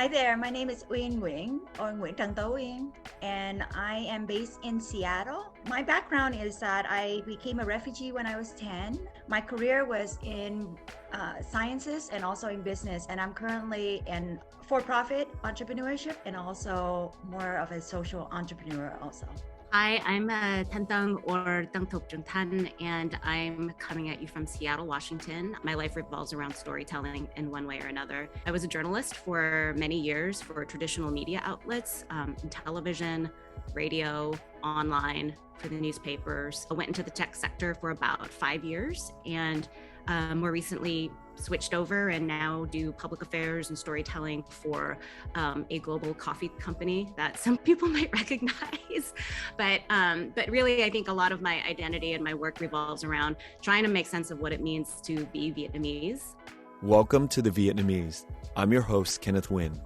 Hi there, my name is Uyen Nguyen, or Nguyen Trần Tố Uyên, and I am based in Seattle. My background is that I became a refugee when I was 10. My career was in sciences and also in business, and I'm currently in for-profit entrepreneurship and also more of a social entrepreneur also. Hi, I'm Thanh or Thanh, and I'm coming at you from Seattle, Washington. My life revolves around storytelling in one way or another. I was a journalist for many years for traditional media outlets, television, radio, online, for the newspapers. I went into the tech sector for about 5 years and more recently switched over and now do public affairs and storytelling for a global coffee company that some people might recognize. But really, I think a lot of my identity and my work revolves around trying to make sense of what it means to be Vietnamese. Welcome to The Vietnamese. I'm your host, Kenneth Nguyen.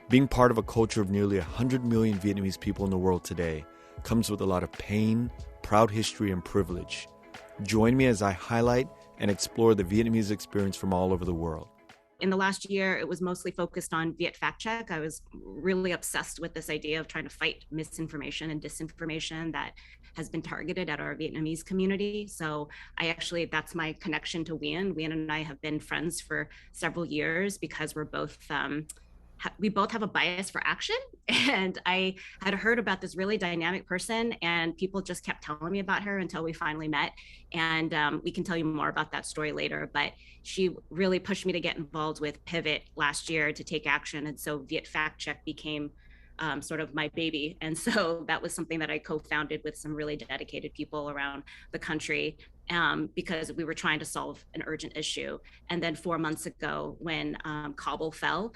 Being part of a culture of nearly 100 million Vietnamese people in the world today comes with a lot of pain, proud history, and privilege. Join me as I highlight and explore the Vietnamese experience from all over the world. In the last year, it was mostly focused on Viet fact check. I was really obsessed with this idea of trying to fight misinformation and disinformation that has been targeted at our Vietnamese community. So that's my connection to Nguyen. Nguyen and I have been friends for several years because we both have a bias for action. And I had heard about this really dynamic person and people just kept telling me about her until we finally met. And we can tell you more about that story later, but she really pushed me to get involved with Pivot last year to take action. And so Viet Fact Check became sort of my baby. And so that was something that I co-founded with some really dedicated people around the country because we were trying to solve an urgent issue. And then 4 months ago, when Kabul fell,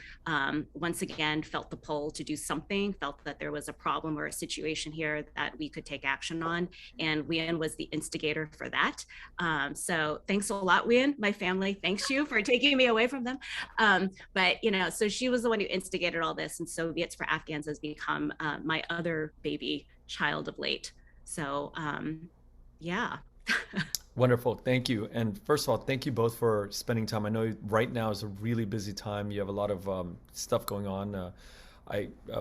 once again, felt the pull to do something, felt that there was a problem or a situation here that we could take action on. And Nguyen was the instigator for that. So thanks a lot, Nguyen. My family thanks you for taking me away from them. So she was the one who instigated all this. And so Viets for Afghans has become my other baby child of late. So yeah. Wonderful. Thank you. And first of all, thank you both for spending time. I know right now is a really busy time. You have a lot of stuff going on.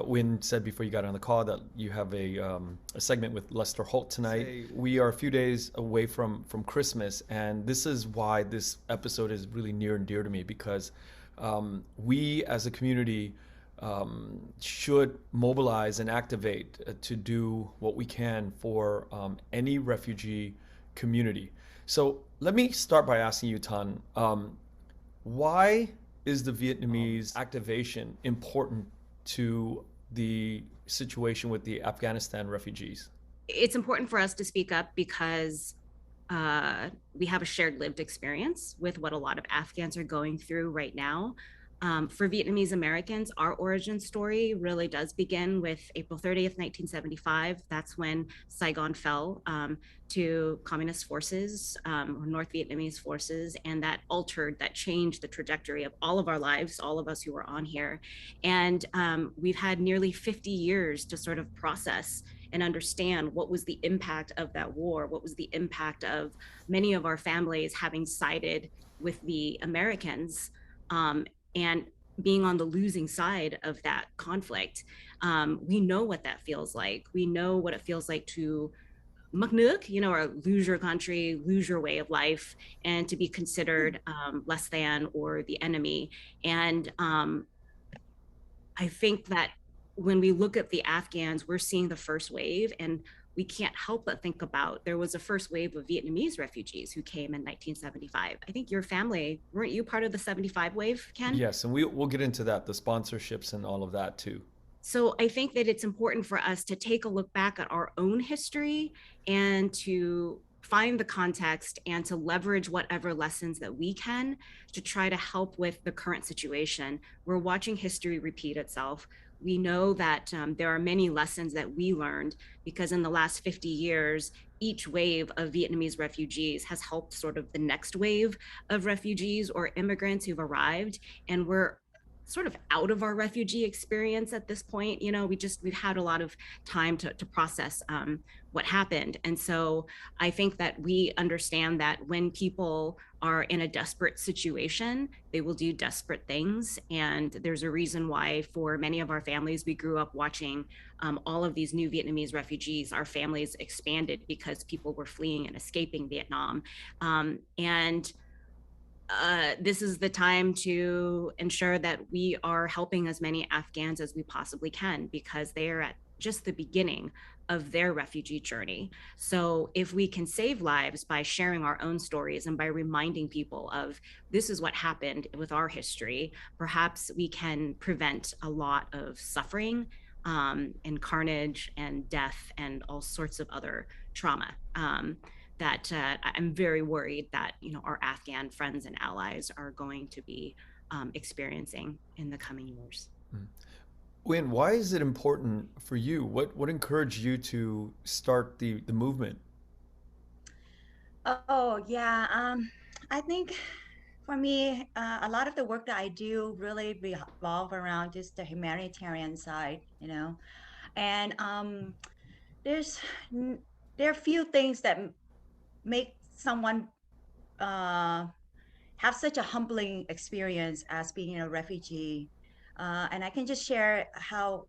Wynn said before you got on the call that you have a segment with Lester Holt tonight. We are a few days away from Christmas, and this is why this episode is really near and dear to me, because we as a community should mobilize and activate to do what we can for any refugee community. So let me start by asking you, Thanh, why is the Vietnamese activation important to the situation with the Afghanistan refugees? It's important for us to speak up because we have a shared lived experience with what a lot of Afghans are going through right now. For Vietnamese Americans, our origin story really does begin with April 30th, 1975. That's when Saigon fell to communist forces, or North Vietnamese forces, and that changed the trajectory of all of our lives, all of us who are on here. And we've had nearly 50 years to sort of process and understand what was the impact of that war, what was the impact of many of our families having sided with the Americans, and being on the losing side of that conflict. We know what that feels like. We know what it feels like to mất nước, or lose your country, lose your way of life, and to be considered less than or the enemy. And I think that when we look at the Afghans, we're seeing the first wave, and we can't help but think about there was a first wave of Vietnamese refugees who came in 1975. I think your family, weren't you part of the 75 wave, Ken? Yes, and we'll get into that, the sponsorships and all of that too. So I think that it's important for us to take a look back at our own history and to find the context and to leverage whatever lessons that we can to try to help with the current situation. We're watching history repeat itself. We know that there are many lessons that we learned because in the last 50 years, each wave of Vietnamese refugees has helped sort of the next wave of refugees or immigrants who've arrived. And we're sort of out of our refugee experience at this point. We've had a lot of time to process what happened. And so I think that we understand that when people are in a desperate situation, they will do desperate things. And there's a reason why for many of our families, we grew up watching all of these new Vietnamese refugees. Our families expanded because people were fleeing and escaping Vietnam. And this is the time to ensure that we are helping as many Afghans as we possibly can, because they are at just the beginning of their refugee journey. So if we can save lives by sharing our own stories and by reminding people of this is what happened with our history, perhaps we can prevent a lot of suffering and carnage and death and all sorts of other trauma. That I'm very worried that our Afghan friends and allies are going to be experiencing in the coming years. Uyen, why is it important for you? What encouraged you to start the movement? Oh, yeah. I think for me, a lot of the work that I do really revolve around just the humanitarian side, and there's there are few things that make someone uh, have such a humbling experience as being a refugee. And I can just share how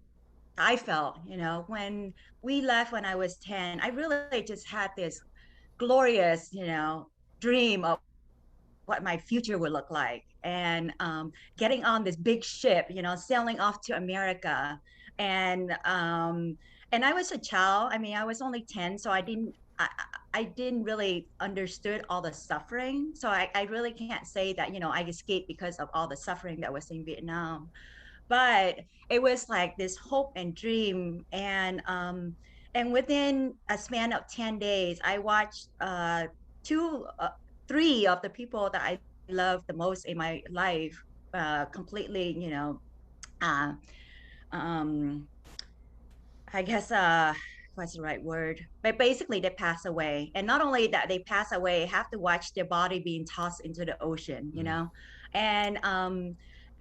I felt, when we left when I was 10. I really just had this glorious, dream of what my future would look like, and getting on this big ship, sailing off to America. And I was a child. I mean, I was only 10, so I didn't really understood all the suffering. So I really can't say that, I escaped because of all the suffering that was in Vietnam. But it was like this hope and dream. And within a span of 10 days, I watched two, three of the people that I love the most in my life completely, uh, um, I guess what's the right word? But basically they pass away. And not only that they pass away, have to watch their body being tossed into the ocean, And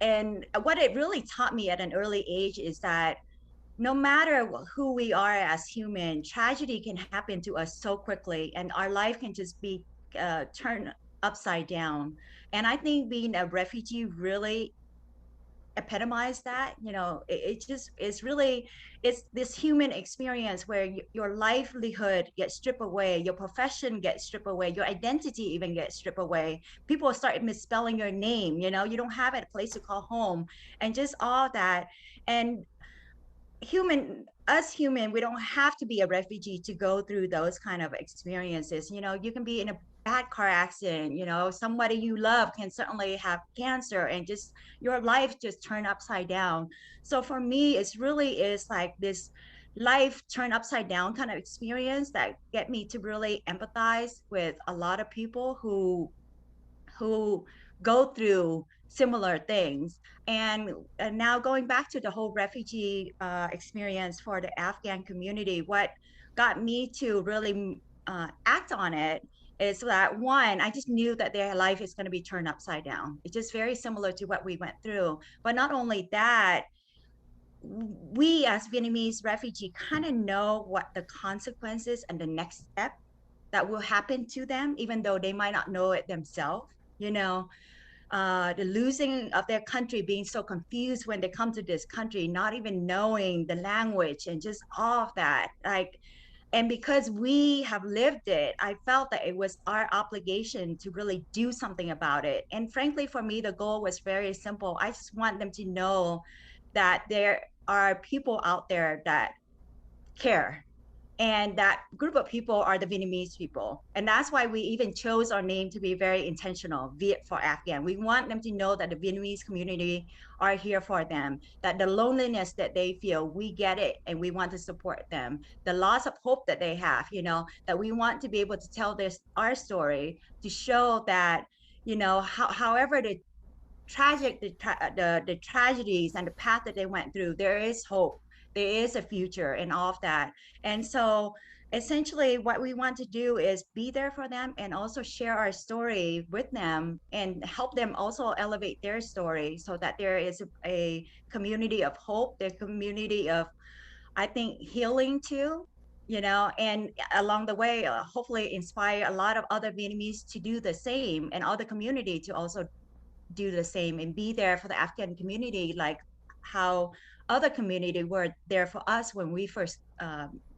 and what it really taught me at an early age is that no matter who we are as human, tragedy can happen to us so quickly, and our life can just be turned upside down. And I think being a refugee really epitomize that. It just is really, it's this human experience where your livelihood gets stripped away, your profession gets stripped away, your identity even gets stripped away. People start misspelling your name. You don't have a place to call home, and just all that. And human, we don't have to be a refugee to go through those kind of experiences. You can be in a bad car accident. Somebody you love can certainly have cancer, and just your life just turned upside down. So for me, it's really is like this life turned upside down kind of experience that get me to really empathize with a lot of people who go through similar things. And now going back to the whole refugee experience for the Afghan community, what got me to really act on it is that, one, I just knew that their life is going to be turned upside down. It's just very similar to what we went through. But not only that, we as Vietnamese refugee kind of know what the consequences and the next step that will happen to them, even though they might not know it themselves. The losing of their country, being so confused when they come to this country, not even knowing the language and just all of that. And because we have lived it, I felt that it was our obligation to really do something about it. And frankly, for me, the goal was very simple. I just want them to know that there are people out there that care, and that group of people are the Vietnamese people. And that's why we even chose our name to be very intentional, Viet for Afghan. We want them to know that the Vietnamese community are here for them, that the loneliness that they feel, we get it, and we want to support them. The loss of hope that they have, that we want to be able to tell our story, to show that, however the the tragedies and the path that they went through, there is hope, there is a future, and all of that. And so essentially what we want to do is be there for them, and also share our story with them, and help them also elevate their story, so that there is a community of hope, their community of, I think, healing too. and along the way, hopefully inspire a lot of other Vietnamese to do the same, and other community to also do the same and be there for the Afghan community, like how other community were there for us when we first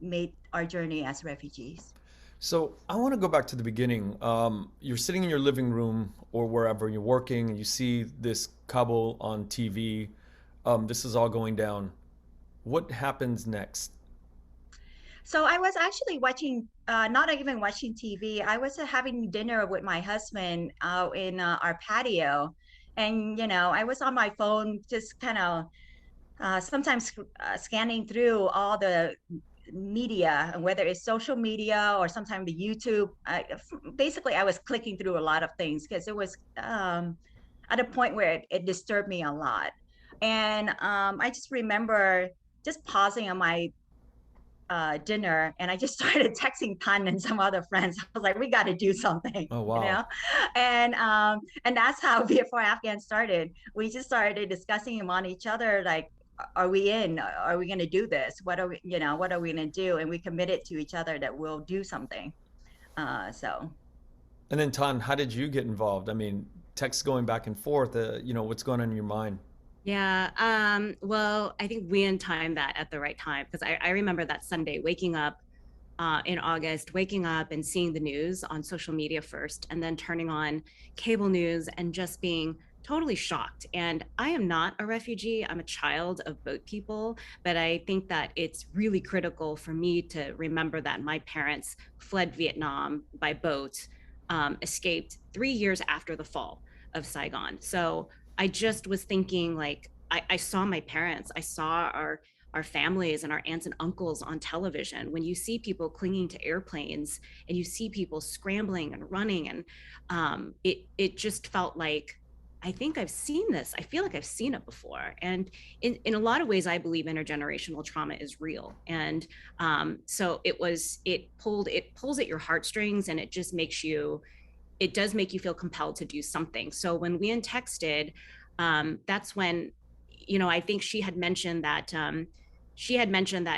made our journey as refugees. So I want to go back to the beginning. You're sitting in your living room or wherever you're working, and you see this Kabul on TV. This is all going down. What happens next? So I was actually watching, not even watching TV. I was having dinner with my husband out in our patio, and I was on my phone, just kind of sometimes scanning through all the media, and whether it's social media or sometimes the YouTube. Basically, I was clicking through a lot of things because it was at a point where it disturbed me a lot. And I just remember just pausing on my dinner, and I just started texting Thanh and some other friends. I was like, we got to do something, Oh, wow. and that's how Before Afghan started. We just started discussing among each other, like, are we in? Are we going to do this? What are we, what are we going to do? And we committed to each other that we'll do something. So. And then, Tan, how did you get involved? I mean, texts going back and forth, what's going on in your mind? Yeah. Well, I think we timed that at the right time, because I remember that Sunday waking up in August, waking up and seeing the news on social media first, and then turning on cable news and just being totally shocked. And I am not a refugee. I'm a child of boat people, but I think that it's really critical for me to remember that my parents fled Vietnam by boat, escaped 3 years after the fall of Saigon. So I just was thinking, like, I saw my parents, I saw our families and our aunts and uncles on television. When you see people clinging to airplanes and you see people scrambling and running, and it just felt like, I think I've seen this. I feel like I've seen it before. And in a lot of ways, I believe intergenerational trauma is real. And so it pulls at your heartstrings, and it just it does make you feel compelled to do something. So when Uyen texted, that's when, I think she had mentioned that,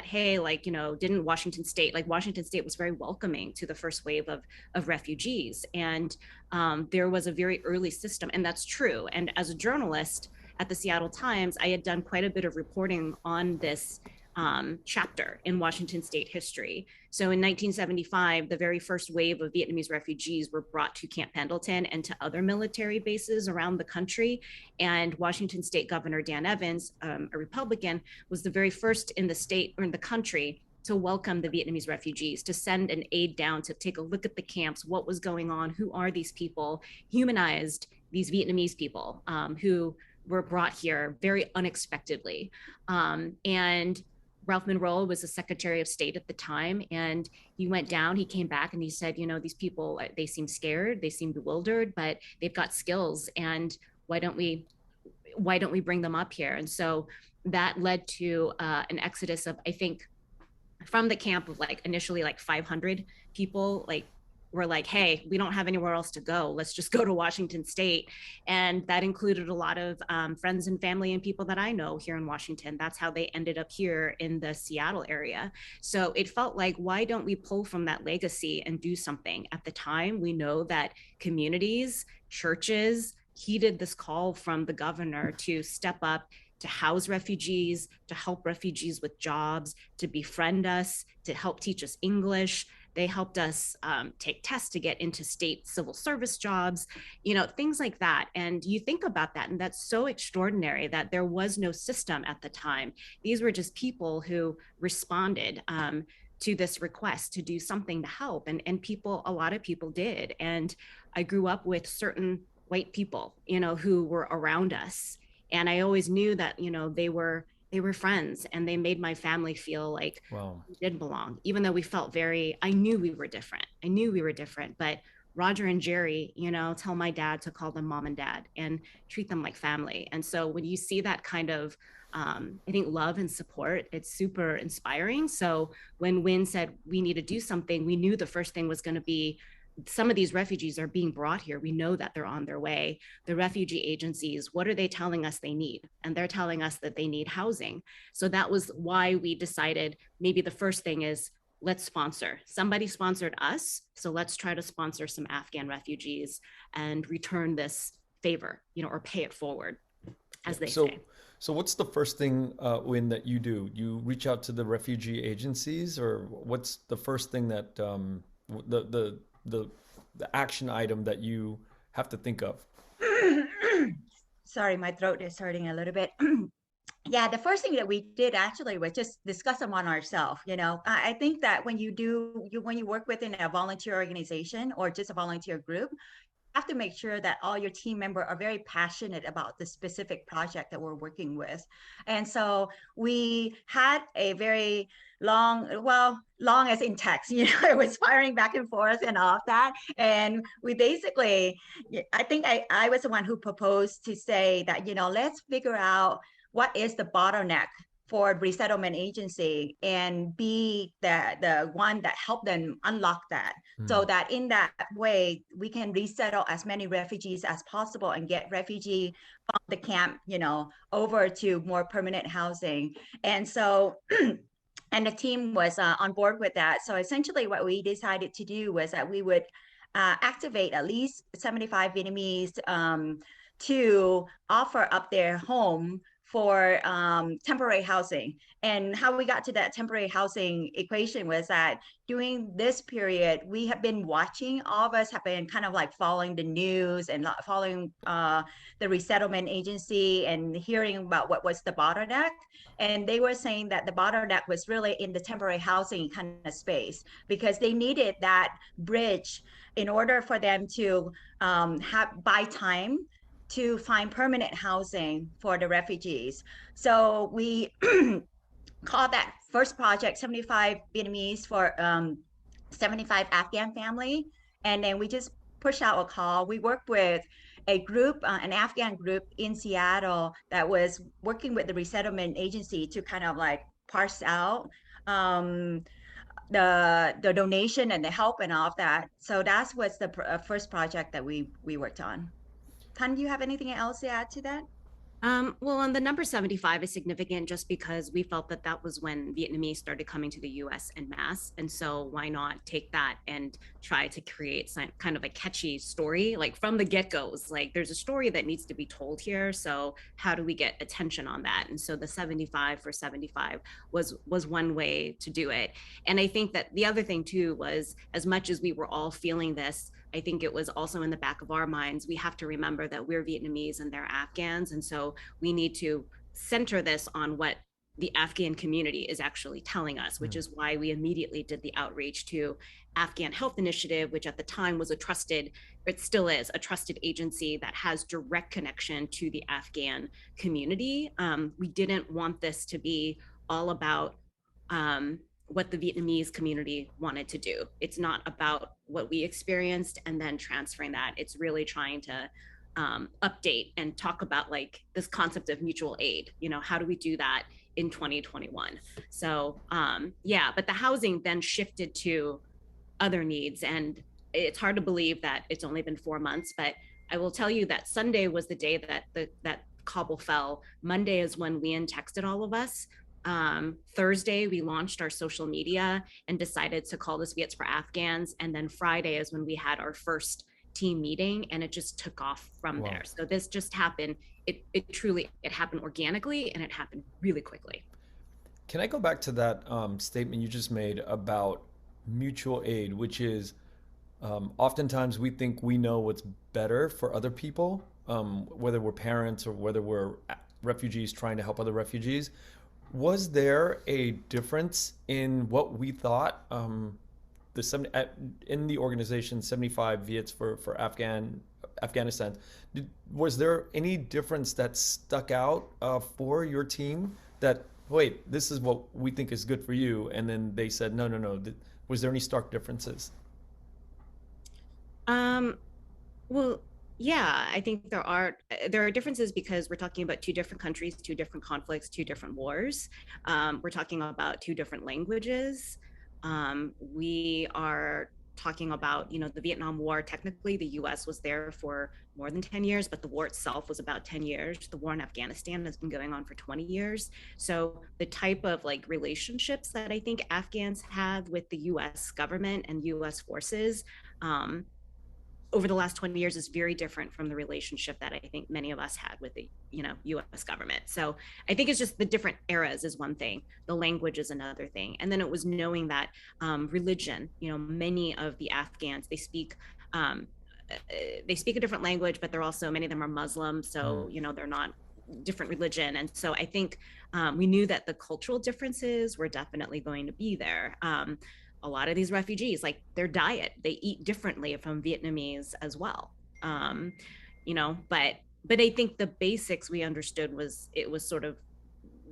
hey, like, didn't Washington State was very welcoming to the first wave of refugees. And there was a very early system, and that's true. And as a journalist at the Seattle Times, I had done quite a bit of reporting on this chapter in Washington State history. So in 1975, the very first wave of Vietnamese refugees were brought to Camp Pendleton and to other military bases around the country. And Washington State Governor Dan Evans, a Republican, was the very first in the state or in the country to welcome the Vietnamese refugees, to send an aide down to take a look at the camps, what was going on, who are these people, humanized these Vietnamese people who were brought here very unexpectedly. And Ralph Monroe was the Secretary of State at the time, and he went down, he came back, and he said, these people, they seem scared, they seem bewildered, but they've got skills, and why don't we bring them up here? And so that led to an exodus of, I think, from the camp of initially 500 people, were like, hey, we don't have anywhere else to go. Let's just go to Washington State. And that included a lot of friends and family and people that I know here in Washington. That's how they ended up here in the Seattle area. So it felt like, why don't we pull from that legacy and do something? At the time, we know that communities, churches heeded this call from the governor to step up, to house refugees, to help refugees with jobs, to befriend us, to help teach us English. They helped us take tests to get into state civil service jobs, things like that. And you think about that, and that's so extraordinary that there was no system at the time. These were just people who responded to this request to do something to help. And a lot of people did. And I grew up with certain white people, who were around us. And I always knew that, they were friends, and they made my family feel like we did belong, even though we felt I knew we were different. But Roger and Jerry, tell my dad to call them mom and dad and treat them like family. And so when you see that kind of, I think, love and support, it's super inspiring. So when Uyen said we need to do something, we knew the first thing was going to be, some of these refugees are being brought here. We know that they're on their way. The refugee agencies, what are they telling us they need? And they're telling us that they need housing. So that was why we decided maybe the first thing is let's sponsor. Somebody sponsored us, so let's try to sponsor some Afghan refugees and return this favor, or pay it forward, as they say. So what's the first thing, Uyen, that you do? You reach out to the refugee agencies, or what's the first thing that the action item that you have to think of? Sorry, my throat is hurting a little bit. Yeah, the first thing that we did actually was just discuss among ourselves. I think that when you work within a volunteer organization or just a volunteer group, you have to make sure that all your team members are very passionate about the specific project that we're working with. And so we had a very long as in text, it was firing back and forth and all of that. And we basically, I think I was the one who proposed to say that, let's figure out what is the bottleneck for resettlement agency and be the one that helped them unlock that, so that in that way we can resettle as many refugees as possible and get refugee from the camp, over to more permanent housing. And so and the team was on board with that. So essentially what we decided to do was that we would activate at least 75 Vietnamese to offer up their home for temporary housing. And how we got to that temporary housing equation was that during this period, we have been watching, all of us have been kind of like following the news and following the resettlement agency and hearing about what was the bottleneck. And they were saying that the bottleneck was really in the temporary housing kind of space, because they needed that bridge in order for them to buy time to find permanent housing for the refugees. So we called that first project 75 Vietnamese for 75 Afghan family. And then we just push out a call. We worked with a group, an Afghan group in Seattle that was working with the resettlement agency to kind of like parse out the donation and the help and all of that. So that was the first project that we worked on. Thanh, do you have anything else to add to that? Well, and the number 75 is significant just because we felt that that was when Vietnamese started coming to the US en masse. And so why not take that and try to create some kind of a catchy story, like from the get-goes, like there's a story that needs to be told here. So how do we get attention on that? And so the 75 for 75 was one way to do it. And I think that the other thing too was, as much as we were all feeling this, I think it was also in the back of our minds, we have to remember that we're Vietnamese and they're Afghans. And so we need to center this on what the Afghan community is actually telling us, which is why we immediately did the outreach to Afghan Health Initiative, which at the time was it still is a trusted agency that has direct connection to the Afghan community. We didn't want this to be all about what the Vietnamese community wanted to do. It's not about what we experienced and then transferring that. It's really trying to update and talk about like this concept of mutual aid. How do we do that in 2021? So yeah, but the housing then shifted to other needs. And it's hard to believe that it's only been 4 months, but I will tell you that Sunday was the day that that cobble fell. Monday is when Uyen texted all of us. Thursday, we launched our social media and decided to call this Viets for Afghans. And then Friday is when we had our first team meeting, and it just took off from there. So this just happened. It truly happened organically, and it happened really quickly. Can I go back to that statement you just made about mutual aid, which is oftentimes we think we know what's better for other people, whether we're parents or whether we're refugees trying to help other refugees. Was there a difference in what we thought in the organization 75 Viets for Afghanistan? Was there any difference that stuck out for your team that, wait, this is what we think is good for you, and then they said no? Was there any stark differences? Well, yeah, I think there are differences because we're talking about two different countries, two different conflicts, two different wars. We're talking about two different languages. We are talking about, the Vietnam War. Technically, the US was there for more than 10 years, but the war itself was about 10 years. The war in Afghanistan has been going on for 20 years. So the type of like relationships that I think Afghans have with the US government and US forces over the last 20 years is very different from the relationship that I think many of us had with the, US government. So I think it's just the different eras is one thing. The language is another thing. And then it was knowing that religion, many of the Afghans, they speak a different language, but they're also, many of them are Muslim. So, they're not different religion. And so I think we knew that the cultural differences were definitely going to be there. A lot of these refugees, like their diet, they eat differently from Vietnamese as well. But I think the basics we understood it was sort of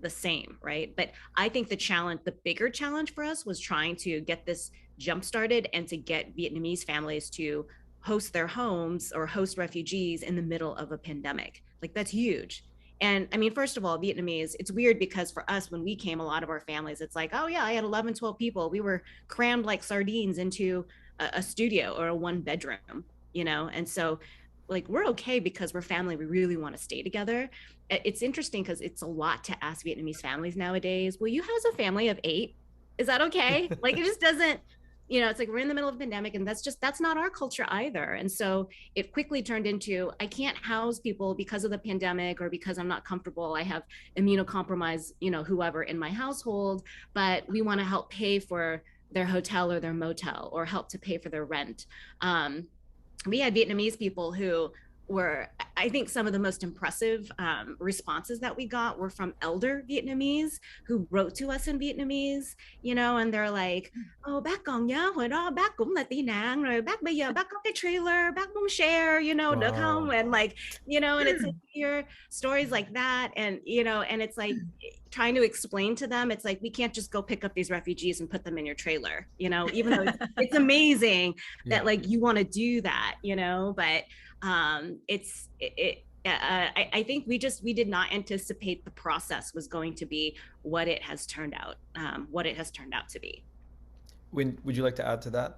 the same, right? But I think the bigger challenge for us was trying to get this jump started and to get Vietnamese families to host their homes or host refugees in the middle of a pandemic. Like that's huge. And I mean, first of all, Vietnamese, it's weird because for us, when we came, a lot of our families, it's like, oh yeah, I had 11, 12 people. We were crammed like sardines into a studio or a 1 bedroom, And so like, we're okay because we're family. We really want to stay together. It's interesting because it's a lot to ask Vietnamese families nowadays. Will you house a family of 8? Is that okay? Like, it just doesn't, it's like we're in the middle of a pandemic and that's not our culture either. And so it quickly turned into, I can't house people because of the pandemic or because I'm not comfortable. I have immunocompromised, whoever in my household, but we want to help pay for their hotel or their motel or help to pay for their rent. We had Vietnamese people who were, I think some of the most impressive responses that we got were from elder Vietnamese who wrote to us in Vietnamese, and they're like, oh, bác còn nhớ hồi đó bác cũng là tị nạn rồi bác bây giờ bác có cái trailer, bác muốn share, được không? And like, and it's like, hear stories like that. And, and it's like trying to explain to them, it's like, we can't just go pick up these refugees and put them in your trailer, even though it's amazing that like you want to do that, but I think we did not anticipate the process was going to be what it has turned out to be. Would you like to add to that?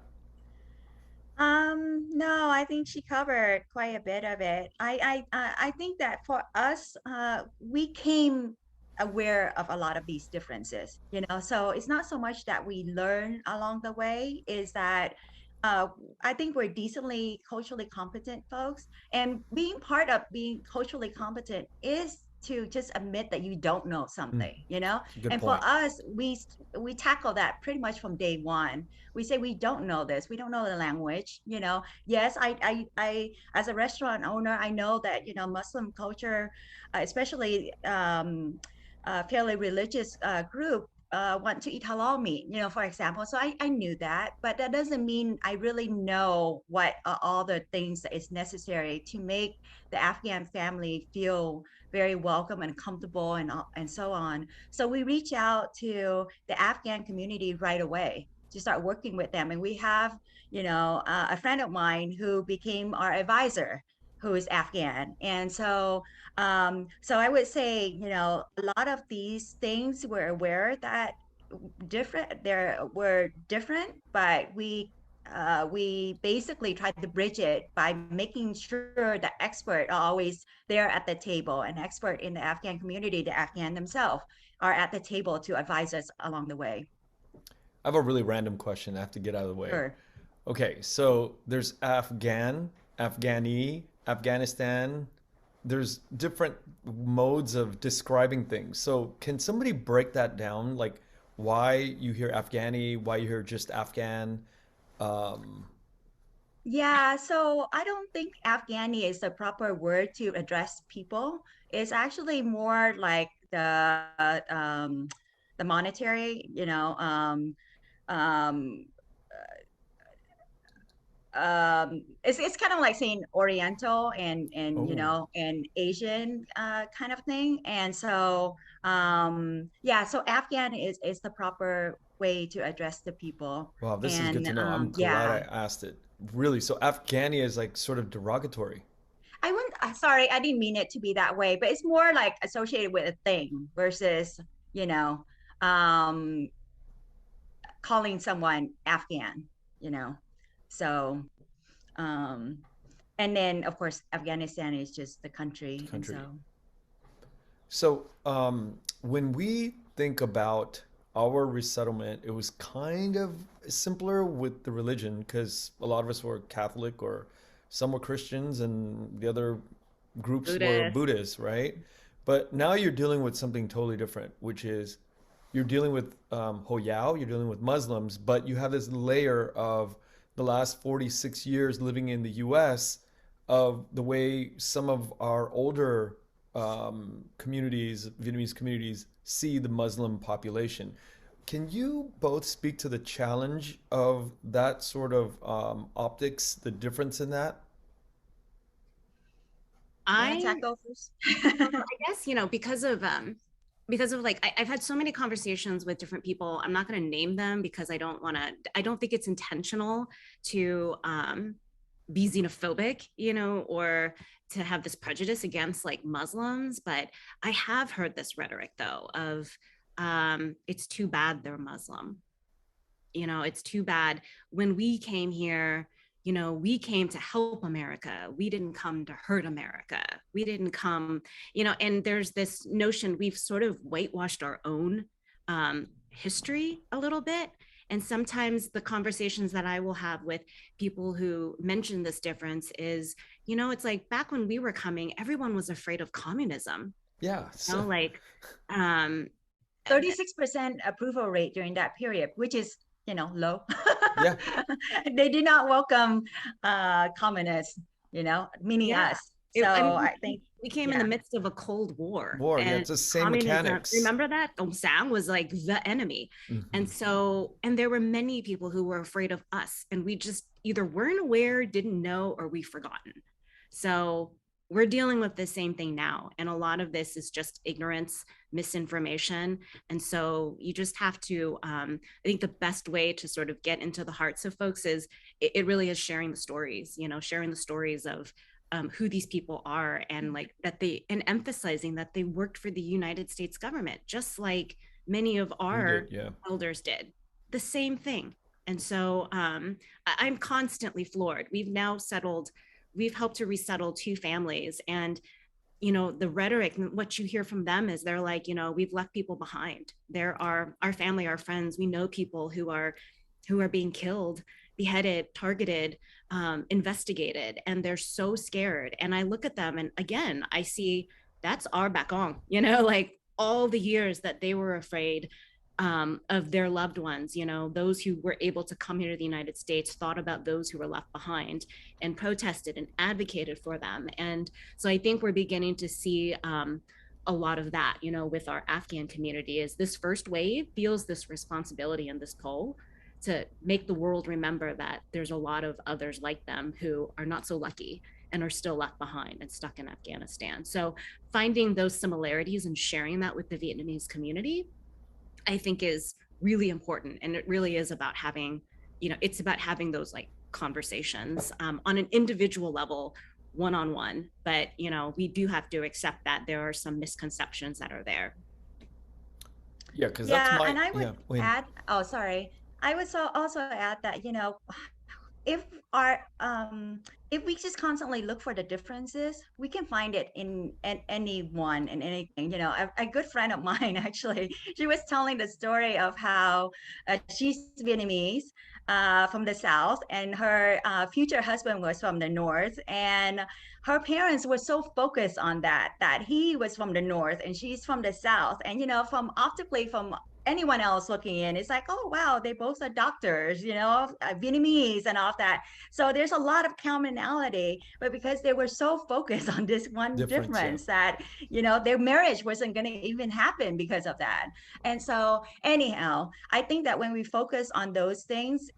No, I think she covered quite a bit of it. I think that for us, we came aware of a lot of these differences, so it's not so much that we learn along the way, is that I think we're decently culturally competent folks, and being part of being culturally competent is to just admit that you don't know something, Good and point. for us, we tackle that pretty much from day one. We say we don't know this, we don't know the language, yes, I as a restaurant owner, I know that Muslim culture, especially fairly religious group, want to eat halal meat, for example. So I knew that, but that doesn't mean I really know what are all the things that is necessary to make the Afghan family feel very welcome and comfortable and so on. So we reach out to the Afghan community right away to start working with them. And we have, a friend of mine who became our advisor, who is Afghan. And so I would say, a lot of these things we're aware that were different, but we basically tried to bridge it by making sure the expert are always there at the table, an expert in the Afghan community, the Afghan themselves are at the table to advise us along the way. I have a really random question I have to get out of the way. Sure. Okay, so there's Afghan, Afghani, Afghanistan. There's different modes of describing things. So can somebody break that down? Like why you hear Afghani, why you hear just Afghan? Yeah, so I don't think Afghani is the proper word to address people. It's actually more like the monetary, it's kind of like saying Oriental and Oh, and Asian kind of thing. And so yeah, so Afghan is the proper way to address the people. wow, this is good And to know. I'm glad yeah, I asked it. Really, so Afghani is like sort of derogatory. I wouldn't, sorry, I didn't mean it to be that way, but it's more like associated with a thing versus, you know, um calling someone Afghan, you know. So, um, and then of course, Afghanistan is just the country. And Country. so, So, when we think about our resettlement, it was kind of simpler with the religion because a lot of us were Catholic or some were Christians and the other groups were Buddhist. Buddhists, right? But now you're dealing with something totally different, which is you're dealing with Hoyao, you're dealing with Muslims, but you have this layer of the last 46 years living in the US of the way some of our older communities, Vietnamese communities, see the Muslim population. Can you both speak to the challenge of that sort of optics, the difference in that? you want to I tackle first? I guess, because of like I've had so many conversations with different people. I'm not going to name them because I don't think it's intentional to be xenophobic, or to have this prejudice against like Muslims. But I have heard this rhetoric though of it's too bad they're Muslim. It's too bad when we came here, we came to help America. We didn't come to hurt America. We didn't come, and there's this notion we've sort of whitewashed our own history a little bit. And sometimes the conversations that I will have with people who mention this difference is, it's like back when we were coming, everyone was afraid of communism. Yeah. Like, um, 36% approval rate during that period, which is, low. Yeah. They did not welcome communists, meaning yeah. us. So I think we came in the midst of a Cold War. Yeah, And it's the same communism, mechanics. remember that? Dong Sang was like the enemy. And so, and there were many people who were afraid of us, and we just either weren't aware, didn't know, or we forgotten. So we're dealing with the same thing now. And a lot of this is just ignorance, misinformation. And so you just have to, I think the best way to sort of get into the hearts of folks is it really is sharing the stories, sharing the stories of who these people are, and like that and emphasizing that they worked for the United States government, just like many of our elders did. The same thing. And so I'm constantly floored. We've helped to resettle 2 families, and the rhetoric, what you hear from them is they're like, we've left people behind. There are our family, our friends. We know people who are being killed, beheaded, targeted, investigated, and they're so scared. And I look at them, and again, I see that's our bakong, like all the years that they were afraid of their loved ones, those who were able to come here to the United States thought about those who were left behind and protested and advocated for them. And so I think we're beginning to see a lot of that, with our Afghan community, is this first wave feels this responsibility and this pull to make the world remember that there's a lot of others like them who are not so lucky and are still left behind and stuck in Afghanistan. So finding those similarities and sharing that with the Vietnamese community, I think is really important. And it really is about having, it's about having those like conversations on an individual level, one-on-one. But, we do have to accept that there are some misconceptions that are there. Yeah, because that's my... and I would add, oh, sorry. I would also add that, if our if we just constantly look for the differences, we can find it in anyone and anything. A good friend of mine, actually, she was telling the story of how she's Vietnamese from the south, and her future husband was from the north, and her parents were so focused on that he was from the north and she's from the south, and from optically from anyone else looking in, it's like, oh wow, they both are doctors, Vietnamese and all of that. So there's a lot of commonality, but because they were so focused on this one difference that their marriage wasn't going to even happen because of that. And so anyhow, I think that when we focus on those things,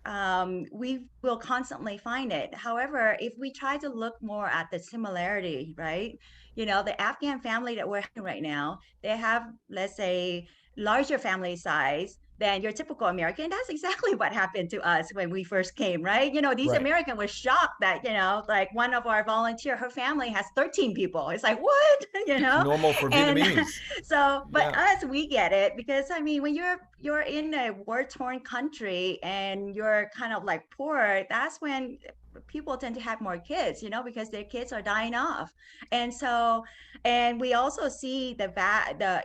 we will constantly find it. However, if we try to look more at the similarity, right, the Afghan family that we're having right now, they have, let's say, larger family size, than your typical American. That's exactly what happened to us when we first came, right? You know, these Right. Americans were shocked that, you know, like one of our volunteer, her family has 13 people. It's like, what? You It's know? normal for And Vietnamese. so, but Yeah. us, we get it because I mean, when you're in a war-torn country and you're kind of like poor, that's when people tend to have more kids, you know, because their kids are dying off. And so, and we also see the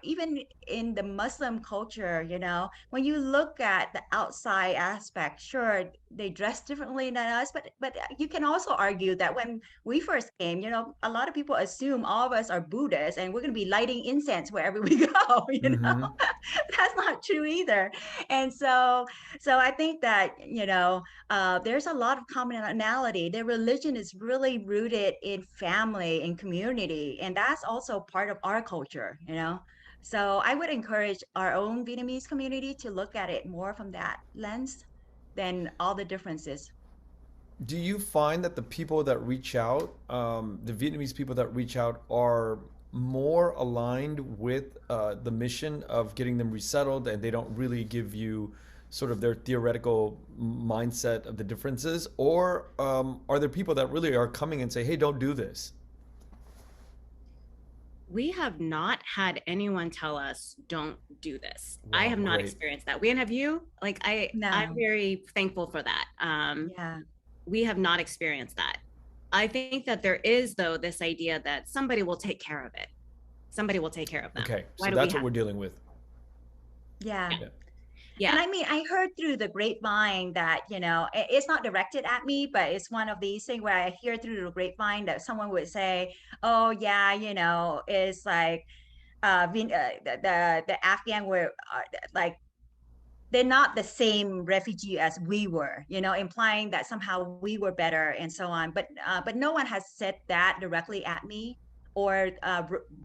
even in the Muslim culture, you know, when you look at the outside aspect, sure, they dress differently than us, but you can also argue that when we first came, you know, a lot of people assume all of us are Buddhists and we're going to be lighting incense wherever we go, you know. Mm-hmm. That's not true either. And so I think that, you know, there's a lot of commonality. Their religion is really rooted in family and community, and that's also part of our culture, you know. So I would encourage our own Vietnamese community to look at it more from that lens than all the differences. Do you find that the people that reach out, the Vietnamese people that reach out, are more aligned with the mission of getting them resettled, and they don't really give you sort of their theoretical mindset of the differences? Or are there people that really are coming and say, hey, don't do this? We have not had anyone tell us don't do this. I Wow, have not great. experienced that. Wayne, have you? Like I'm No, very thankful for that. yeah. We have not experienced that. I think that there is, though, this idea that somebody will take care of it. Somebody will take care of them. Okay, Why so do we that's what have? we're dealing with. Yeah. Yeah. Yeah. Yeah. And I mean, I heard through the grapevine that, you know, it's not directed at me, but it's one of these things where I hear through the grapevine that someone would say, oh, yeah, you know, it's like the Afghan were like, they're not the same refugee as we were, you know, implying that somehow we were better and so on. But no one has said that directly at me or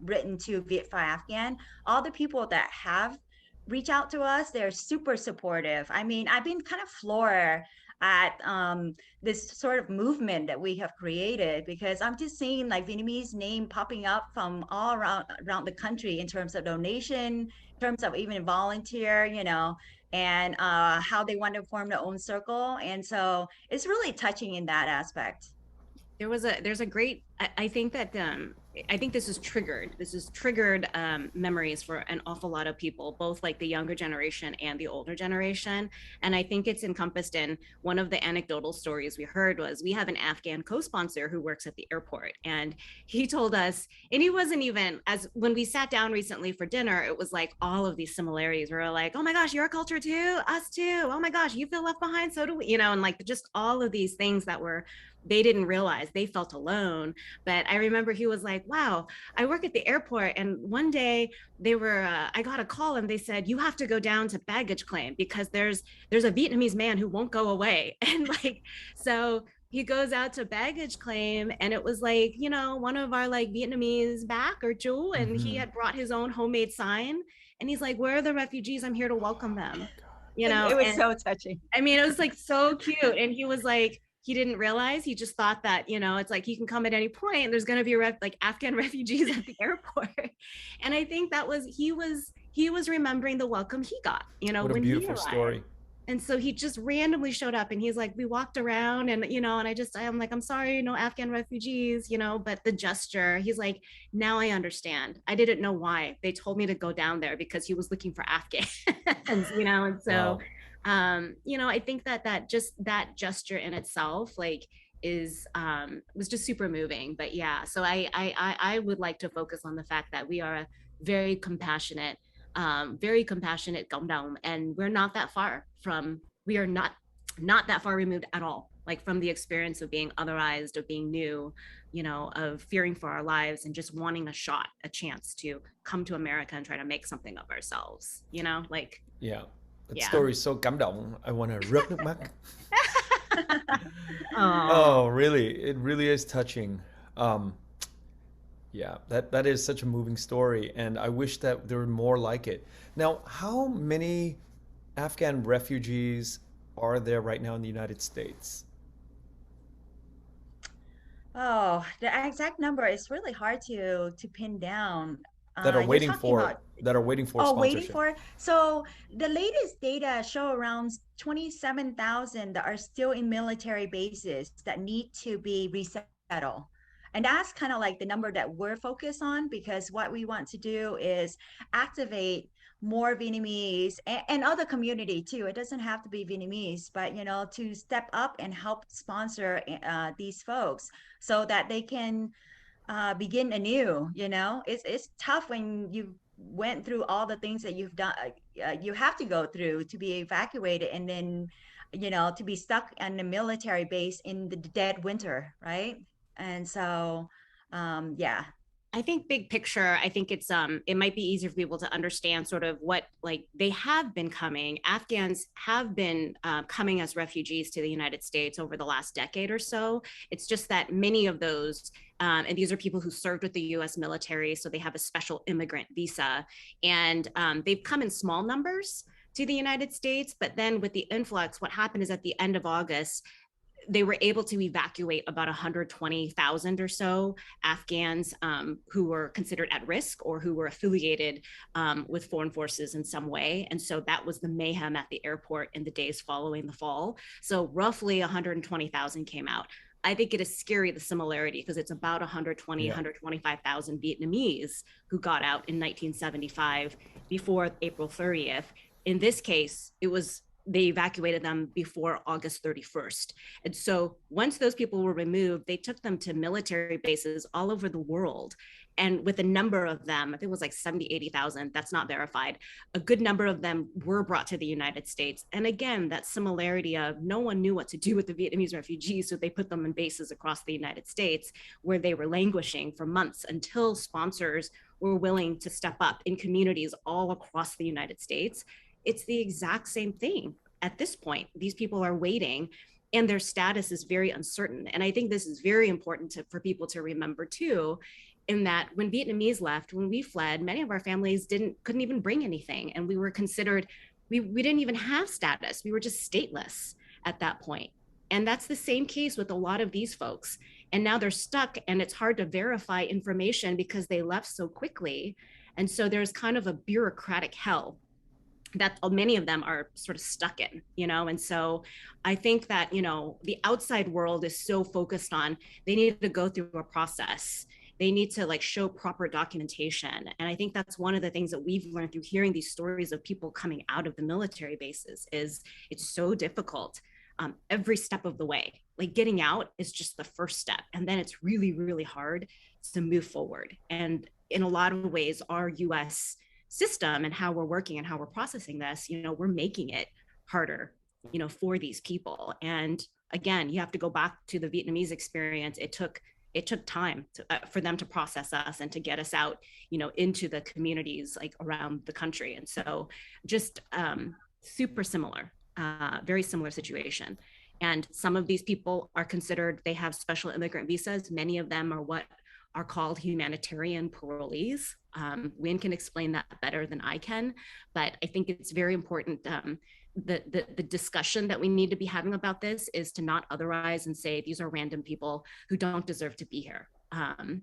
written to Viet Phi Afghan. All the people that have reached out to us, they're super supportive. I mean, I've been kind of floored at this sort of movement that we have created because I'm just seeing like Vietnamese name popping up from all around the country in terms of donation, in terms of even volunteer, you know, and how they want to form their own circle. And so it's really touching in that aspect. There's a great, I think that I think this is triggered memories for an awful lot of people, both like the younger generation and the older generation. And I think it's encompassed in one of the anecdotal stories we heard was we have an Afghan co-sponsor who works at the airport, and he told us, and he wasn't even, as when we sat down recently for dinner, it was like all of these similarities. We were like, oh my gosh, your culture too, us too, oh my gosh, you feel left behind, so do we, you know, and like just all of these things that were, they didn't realize, they felt alone. But I remember he was like, wow, I work at the airport, and one day they were I got a call and they said you have to go down to baggage claim because there's a Vietnamese man who won't go away. And like, so he goes out to baggage claim, and it was like, you know, one of our like Vietnamese back or Chu, and he Mm-hmm. had brought his own homemade sign, and he's like, where are the refugees, I'm here to welcome them, you know. It was And so touching. I mean, it was like so cute. And he was like, he didn't realize, he just thought that, you know, it's like he can come at any point and there's going to be like Afghan refugees at the airport. And I think that was, he was remembering the welcome he got, you know, What a when he beautiful arrived. story. And so he just randomly showed up, and he's like, we walked around, and, you know, and I'm like, I'm sorry, no Afghan refugees, you know, but the gesture, he's like, now I understand. I didn't know why they told me to go down there, because he was looking for Afghans, you know. And so, Wow. you know, I think that that gesture in itself, like, is was just super moving. But yeah, so I would like to focus on the fact that we are a very compassionate cộng đồng, and we're not that far from, we are not that far removed at all, like from the experience of being otherized, of being new, you know, of fearing for our lives and just wanting a chance to come to America and try to make something of ourselves, you know, like. Yeah. That Yeah. story is so cảm động. I want to rub nước mắt. Oh, Oh, really? It really is touching. Yeah, that is such a moving story, and I wish that there were more like it. Now, how many Afghan refugees are there right now in the United States? Oh, the exact number is really hard to pin down. that are You're waiting talking for about waiting sponsorship. for it. So the latest data show around 27,000 that are still in military bases that need to be resettled. And that's kind of like the number that we're focused on, because what we want to do is activate more Vietnamese and other community too. It doesn't have to be Vietnamese, but to step up and help sponsor these folks so that they can begin anew. It's tough when you went through all the things that you've done, you have to go through to be evacuated, and then to be stuck on the military base in the dead winter, right? And so yeah. I think big picture, I think it might be easier for people to understand sort of what, like, they have been coming. Afghans have been coming as refugees to the United States over the last decade or so. It's just that many of those, and these are people who served with the US military, so they have a special immigrant visa, and they've come in small numbers to the United States. But then with the influx, what happened is at the end of August, they were able to evacuate about 120,000 or so Afghans who were considered at risk or who were affiliated with foreign forces in some way. And so that was the mayhem at the airport in the days following the fall. So roughly 120,000 came out. I think it is scary, the similarity, because it's about 120, 125,000 Vietnamese who got out in 1975 before April 30th. In this case, they evacuated them before August 31st. And so once those people were removed, they took them to military bases all over the world. And with a number of them, I think it was like 70, 80,000, that's not verified, a good number of them were brought to the United States. And again, that similarity of no one knew what to do with the Vietnamese refugees, so they put them in bases across the United States where they were languishing for months until sponsors were willing to step up in communities all across the United States. It's the exact same thing at this point. These people are waiting and their status is very uncertain. And I think this is very important for people to remember too, in that when Vietnamese left, when we fled, many of our families couldn't even bring anything. And we were considered, we didn't even have status. We were just stateless at that point. And that's the same case with a lot of these folks. And now they're stuck and it's hard to verify information because they left so quickly. And so there's kind of a bureaucratic hell that many of them are sort of stuck in, and so I think that, the outside world is so focused on, they need to go through a process. They need to show proper documentation. And I think that's one of the things that we've learned through hearing these stories of people coming out of the military bases is it's so difficult every step of the way. Like getting out is just the first step. And then it's really, really hard to move forward. And in a lot of ways, our US system and how we're working and how we're processing this, we're making it harder, for these people. And again, you have to go back to the Vietnamese experience. It took time for them to process us and to get us out, into the communities around the country. And so just super similar, very similar situation. And some of these people are considered, they have special immigrant visas. Many of them are what are called humanitarian parolees. Uyen can explain that better than I can, but I think it's very important. The discussion that we need to be having about this is to not otherize and say these are random people who don't deserve to be here. I'm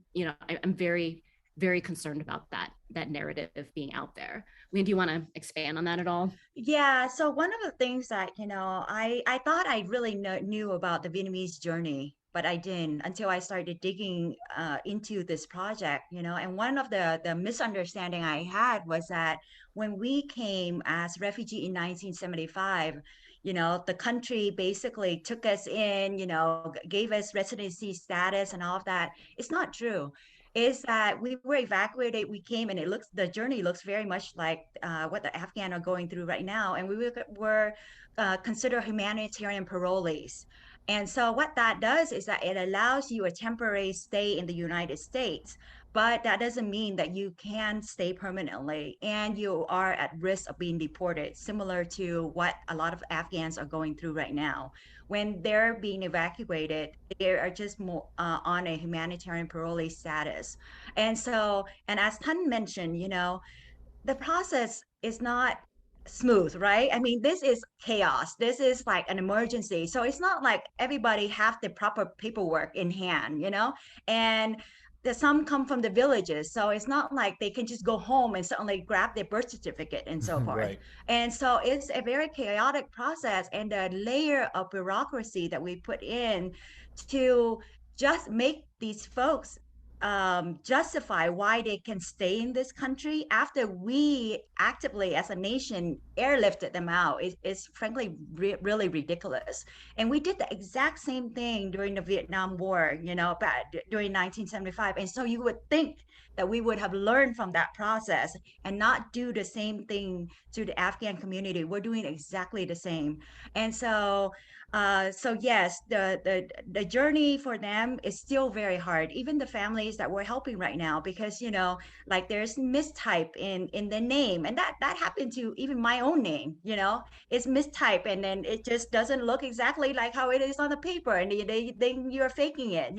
very, very concerned about that narrative being out there. Uyen, do you want to expand on that at all? Yeah, so one of the things that, I thought I really knew about the Vietnamese journey, but I didn't until I started digging into this project, and one of the misunderstanding I had was that when we came as refugee in 1975, the country basically took us in, gave us residency status and all of that. It's not true. Is that we were evacuated, we came, and the journey looks very much like what the Afghan are going through right now, and we were considered humanitarian parolees. And so what that does is that it allows you a temporary stay in the United States, but that doesn't mean that you can stay permanently and you are at risk of being deported, similar to what a lot of Afghans are going through right now. When they're being evacuated, they are just more on a humanitarian parole status. And so, and as Thanh mentioned, the process is not smooth, right? I mean, this is chaos. This is like an emergency. So it's not like everybody have the proper paperwork in hand, and some come from the villages, so it's not like they can just go home and suddenly grab their birth certificate and so forth. Right. And so it's a very chaotic process, and the layer of bureaucracy that we put in to just make these folks justify why they can stay in this country after we actively as a nation airlifted them out is frankly really ridiculous. And we did the exact same thing during the Vietnam War, during 1975. And so you would think that we would have learned from that process and not do the same thing to the Afghan community. We're doing exactly the same. And so yes, the journey for them is still very hard. Even the families that we're helping right now, because like there's mistype in the name, and that happened to even my own name. It's mistype, and then it just doesn't look exactly like how it is on the paper, and they think you're faking it.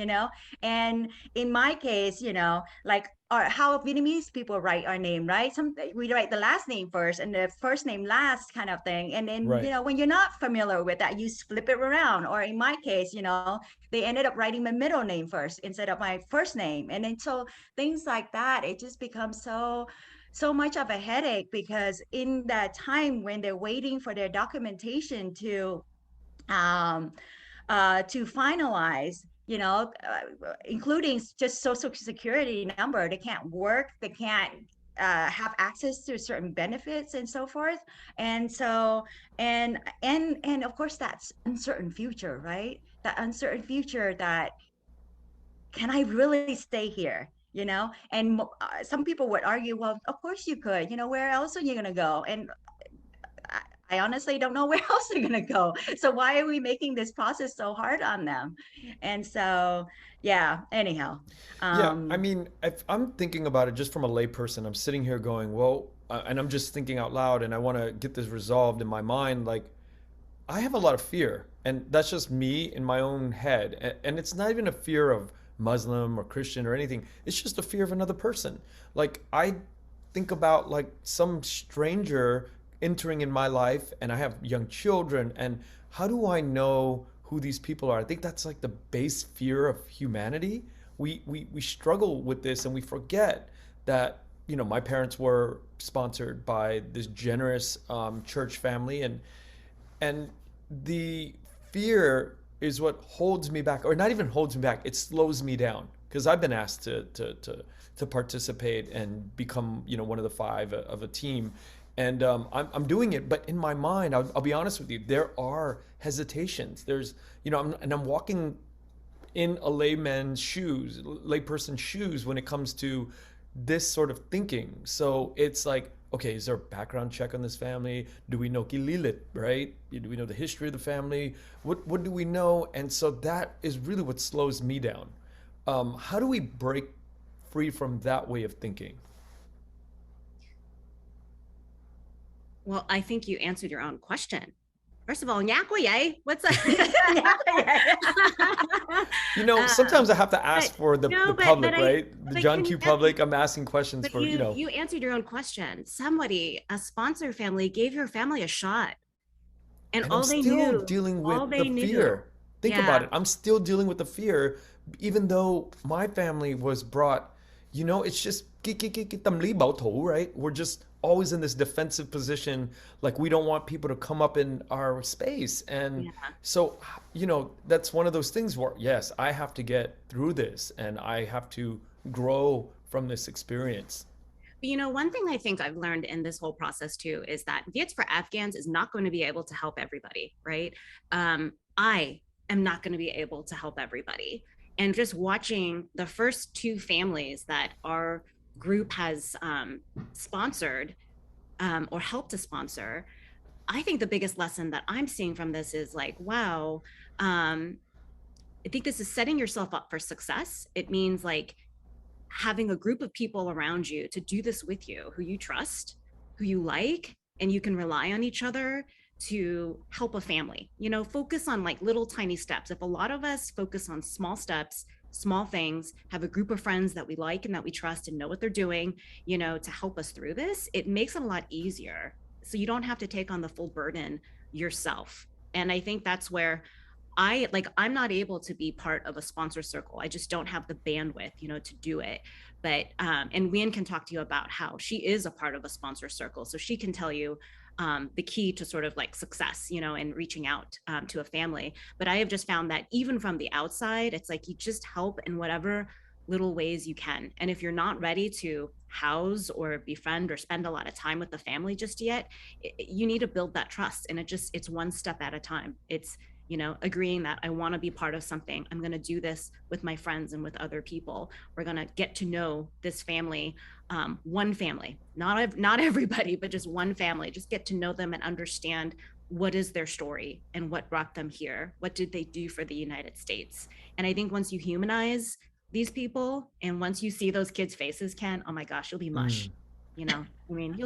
And in my case, like how Vietnamese people write our name, right? We write the last name first and the first name last, kind of thing. And then, Right. when you're not familiar with that, you flip it around. Or in my case, they ended up writing my middle name first instead of my first name. And then so things like that, it just becomes so much of a headache, because in that time when they're waiting for their documentation to finalize, including just social security number, they can't work, they can't have access to certain benefits and so forth. And so, and of course, that's uncertain future, right? That uncertain future, that can I really stay here? And some people would argue, well, of course you could. Where else are you going to go? And I honestly don't know where else they're going to go. So why are we making this process so hard on them? And so, yeah, anyhow. Yeah, I mean, if I'm thinking about it just from a layperson, I'm sitting here going, well, and I'm just thinking out loud, and I want to get this resolved in my mind. Like, I have a lot of fear, and that's just me in my own head. And it's not even a fear of Muslim or Christian or anything. It's just a fear of another person. Like, I think about like some stranger entering in my life, and I have young children, and how do I know who these people are? I think that's like the base fear of humanity. We struggle with this, and we forget that my parents were sponsored by this generous church family, and the fear is what holds me back, or not even holds me back, it slows me down, because I've been asked to participate and become one of the five of a team. And I'm doing it, but in my mind, I'll be honest with you, there are hesitations. There's, I'm walking in a layperson's shoes when it comes to this sort of thinking. So it's like, okay, is there a background check on this family? Do we know Kililit, right? Do we know the history of the family? What do we know? And so that is really what slows me down. How do we break free from that way of thinking? Well, I think you answered your own question. First of all, what's that? Sometimes I have to ask for the public, right? The John Q public, I'm asking questions for, You answered your own question. A sponsor family gave your family a shot. And all they knew. I'm still dealing with the fear. Think about it. I'm still dealing with the fear, even though my family was brought, it's just, right? We're just always in this defensive position, like we don't want people to come up in our space. And so, that's one of those things where, yes, I have to get through this, and I have to grow from this experience. One thing I think I've learned in this whole process too is that Viets for Afghans is not going to be able to help everybody, right? I am not going to be able to help everybody. And just watching the first two families that our group has sponsored or helped to sponsor, I think the biggest lesson that I'm seeing from this is like, wow, I think this is setting yourself up for success. It means like having a group of people around you to do this with you, who you trust, who you like, and you can rely on each other to help a family. Focus on like little tiny steps. If a lot of us focus on small steps, small things, have a group of friends that we like and that we trust and know what they're doing, to help us through this, it makes it a lot easier. So you don't have to take on the full burden yourself. And I think that's where I'm not able to be part of a sponsor circle. I just don't have the bandwidth, to do it. But and Uyen can talk to you about how she is a part of a sponsor circle, so she can tell you the key to sort of like success, and reaching out to a family. But I have just found that even from the outside, it's like you just help in whatever little ways you can. And if you're not ready to house or befriend or spend a lot of time with the family just yet, you need to build that trust. And it's one step at a time. It's agreeing that I want to be part of something. I'm going to do this with my friends and with other people. We're going to get to know this family, one family, not everybody, but just one family. Just get to know them and understand what is their story and what brought them here. What did they do for the United States? And I think once you humanize these people, and once you see those kids' faces, Ken, oh my gosh, you'll be mush. You'll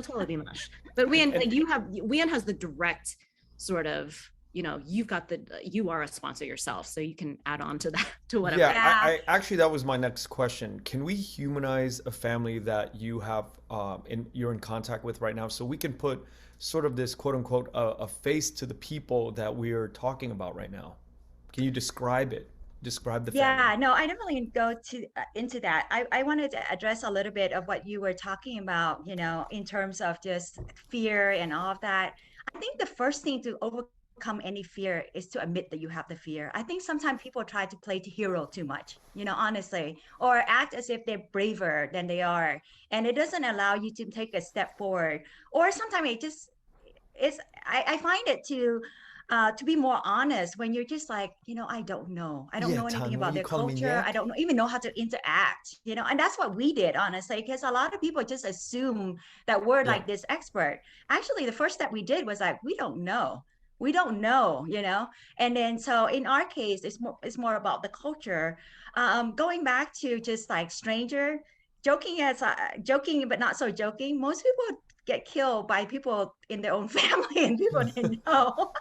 totally be mush. But Uyen has the direct sort of, you are a sponsor yourself, so you can add on to that, to whatever. Yeah, I actually, that was my next question. Can we humanize a family that you have, you're in contact with right now, so we can put sort of this quote unquote a face to the people that we're talking about right now? Can you describe it? Describe the family. Yeah, no, I don't really go into that. I wanted to address a little bit of what you were talking about, in terms of just fear and all of that. I think the first thing to overcome any fear is to admit that you have the fear. I think sometimes people try to play the hero too much, honestly, or act as if they're braver than they are. And it doesn't allow you to take a step forward. Or sometimes I find it to be more honest when you're just like, I don't know. I don't know anything about their culture. I don't even know how to interact, and that's what we did, honestly, because a lot of people just assume that we're like this expert. Actually, the first step we did was like, we don't know. And then so in our case, it's more about the culture. Going back to just like stranger, joking, but not so joking. Most people get killed by people in their own family and people didn't know,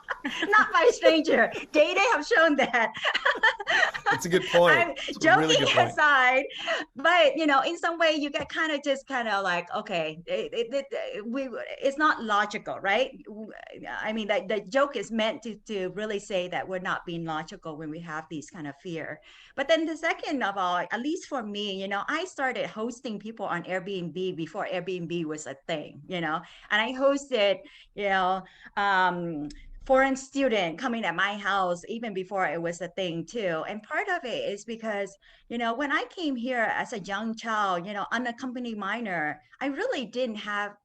not by a stranger. Data have shown that. It's a good point. I'm joking aside, but in some way you get kind of like, okay, it's not logical, right? I mean, that the joke is meant to really say that we're not being logical when we have these kind of fear. But then the second of all, at least for me, I started hosting people on Airbnb before Airbnb was a thing, and I hosted, foreign student coming at my house even before it was a thing too. And part of it is because, when I came here as a young child, unaccompanied minor, I really didn't have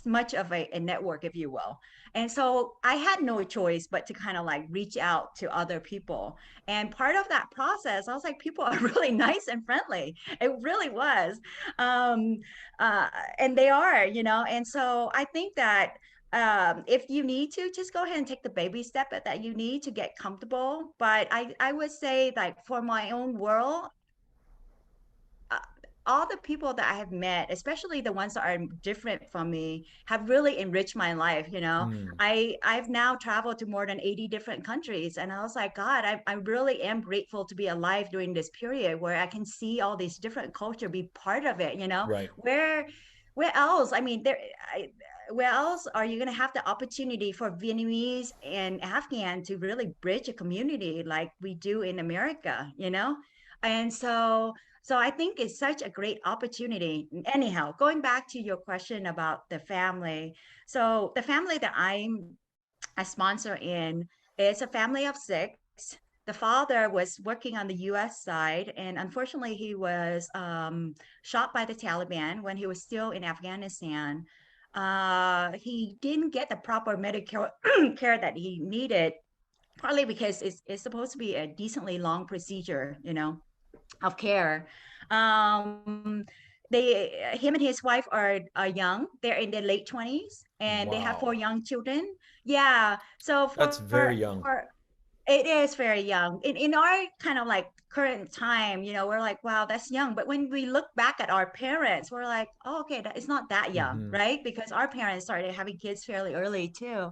much of a network, if you will. And so I had no choice but to kind of like reach out to other people. And part of that process, I was like, people are really nice and friendly. It really was. And they are, and so I think that if you need to, just go ahead and take the baby step that you need to get comfortable. But I would say, like, for my own world, all the people that I have met, especially the ones that are different from me, have really enriched my life. I've now traveled to more than 80 different countries, and I was like, God, I really am grateful to be alive during this period where I can see all these different culture, be part of it. Right. Where else? I mean, where else are you going to have the opportunity for Vietnamese and Afghan to really bridge a community like we do in America, And so I think it's such a great opportunity. Anyhow, going back to your question about the family. So the family that I'm a sponsor in is a family of 6. The father was working on the US side, and unfortunately he was shot by the Taliban when he was still in Afghanistan. He didn't get the proper medical care that he needed, partly because it's supposed to be a decently long procedure, of care. Him and his wife are young. They're in their late 20s, and they have 4 young children. Yeah. So that's very young. It is very young. In our kind of like current time, we're like, wow, that's young. But when we look back at our parents, we're like, oh, okay, it's not that young, right? Because our parents started having kids fairly early too.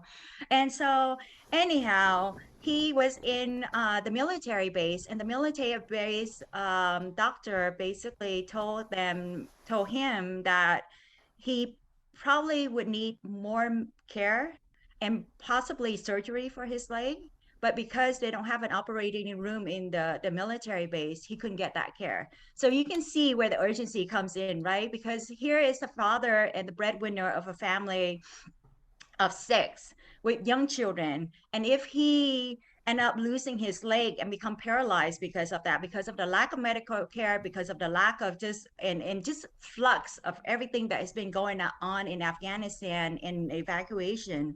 And so anyhow, he was in the military base, and the military base doctor basically told him that he probably would need more care and possibly surgery for his leg. but because they don't have an operating room in the military base, he couldn't get that care. So you can see where the urgency comes in, right? Because here is the father and the breadwinner of a family of 6 with young children. And if he end up losing his leg and become paralyzed because of that, because of the lack of medical care, because of the lack of and just flux of everything that has been going on in Afghanistan and evacuation,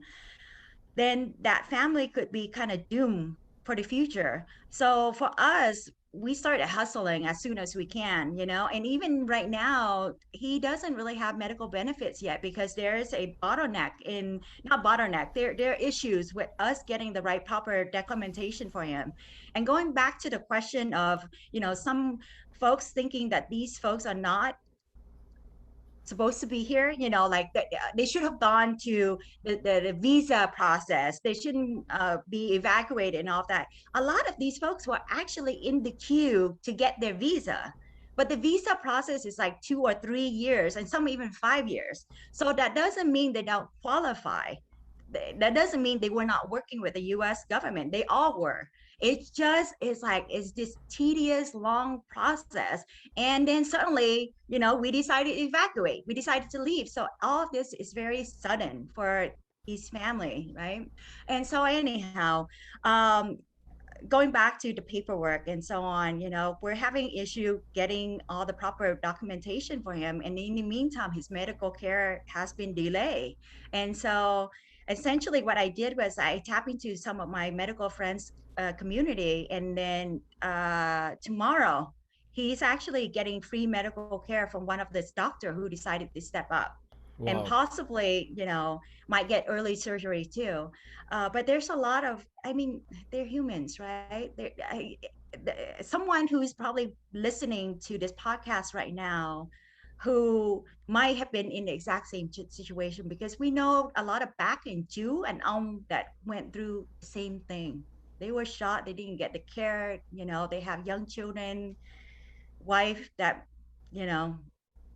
then that family could be kind of doomed for the future. So for us, we started hustling as soon as we can, and even right now, he doesn't really have medical benefits yet because there's a bottleneck not bottleneck, there are issues with us getting the right proper documentation for him. And going back to the question of, some folks thinking that these folks are not supposed to be here, like they should have gone to the visa process. They shouldn't be evacuated and all that. A lot of these folks were actually in the queue to get their visa, but the visa process is like 2 or 3 years, and some even 5 years. So that doesn't mean they don't qualify. That doesn't mean they were not working with the US government. They all were. It's just, it's this tedious, long process. And then suddenly, we decided to evacuate. We decided to leave. So all of this is very sudden for his family, right? And so anyhow, going back to the paperwork and so on, we're having issue getting all the proper documentation for him. And in the meantime, his medical care has been delayed. And so essentially what I did was I tapped into some of my medical friends community. And then tomorrow, he's actually getting free medical care from one of this doctor who decided to step up. Wow. And possibly, might get early surgery too. But there's a lot of, they're humans, right? Someone who's probably listening to this podcast right now, who might have been in the exact same situation, because we know a lot of back in Jew and that went through the same thing. They were shot, they didn't get the care, they have young children, wife that,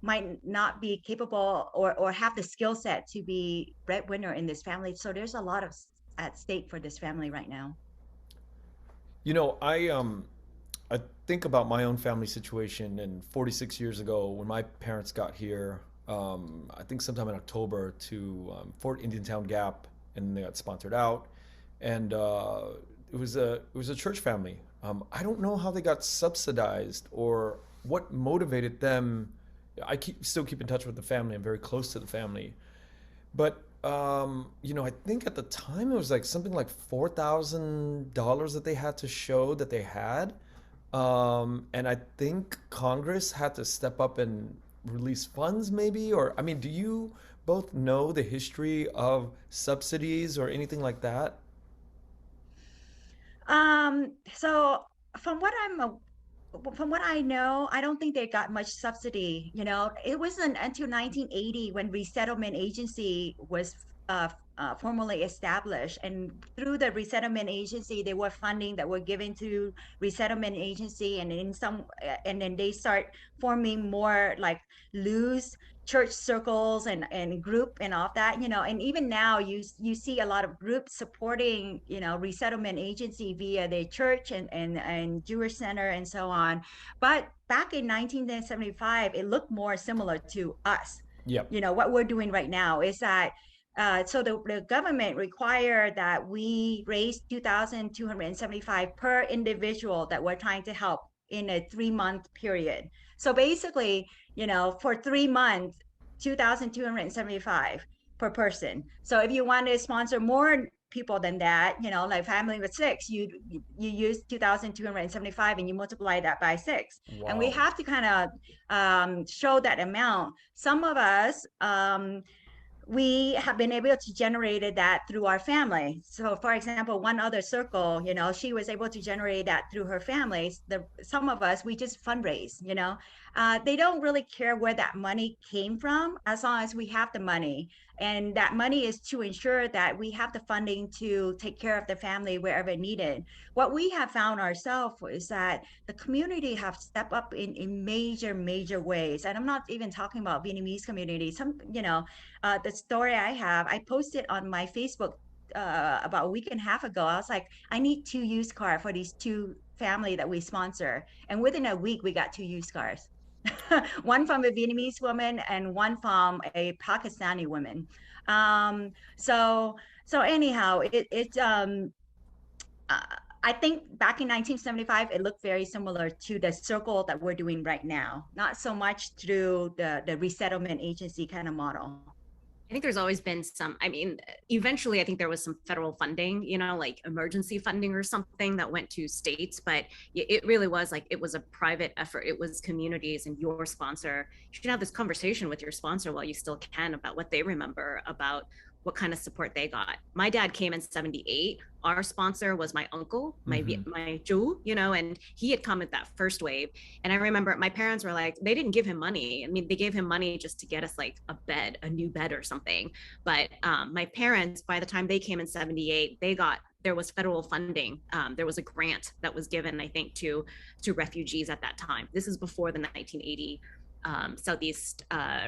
might not be capable or have the skill set to be breadwinner in this family. So there's a lot of at stake for this family right now. I think about my own family situation, and 46 years ago when my parents got here, I think sometime in October, to Fort Indiantown Gap, and they got sponsored out, and it was a church family. I don't know how they got subsidized or what motivated them. I still keep in touch with the family. I'm very close to the family, but I think at the time it was like something like $4,000 that they had to show that they had, and I think Congress had to step up and release funds, maybe. Or do you both know the history of subsidies or anything like that? So from what I know, I don't think they got much subsidy. It wasn't until 1980 when resettlement agency was formally established, and through the resettlement agency, there were funding that were given to resettlement agency, and then they start forming more like loose church circles and group and all that, and even now you see a lot of groups supporting, resettlement agency via the church and Jewish center and so on. But back in 1975, it looked more similar to us. Yep. What we're doing right now is that so the government required that we raise $2,275 per individual that we're trying to help in a 3-month period. So basically, for 3 months, $2,275 per person. So if you want to sponsor more people than that, like family with 6, you use 2,275 and you multiply that by 6. Wow. And we have to kind of show that amount. Some of us, we have been able to generate that through our family. So for example, one other circle, she was able to generate that through her family. Some of us, we just fundraise, they don't really care where that money came from, as long as we have the money. And that money is to ensure that we have the funding to take care of the family wherever needed. What we have found ourselves is that the community have stepped up in major ways. And I'm not even talking about Vietnamese community. The story I posted on my Facebook about a week and a half ago. I was like, I need 2 used cars for these 2 family that we sponsor. And within a week, we got 2 used cars. One from a Vietnamese woman and one from a Pakistani woman. So anyhow, uh, I think back in 1975, it looked very similar to the circle that we're doing right now, not so much through the resettlement agency kind of model. I think there's always been some, I mean, eventually I think there was some federal funding, you know, like emergency funding or something that went to states, but it really was like, it was a private effort. It was communities and your sponsor. You should have this conversation with your sponsor while you still can about what they remember about what kind of support they got. My dad came in 78. Our sponsor was my uncle, my Zhu, you know, and he had come at that first wave. And I remember my parents were like, they didn't give him money. I mean, they gave him money just to get us like a new bed or something. But my parents, by the time they came in 78, there was federal funding. There was a grant that was given, I think, to refugees at that time. This is before the 1980 Southeast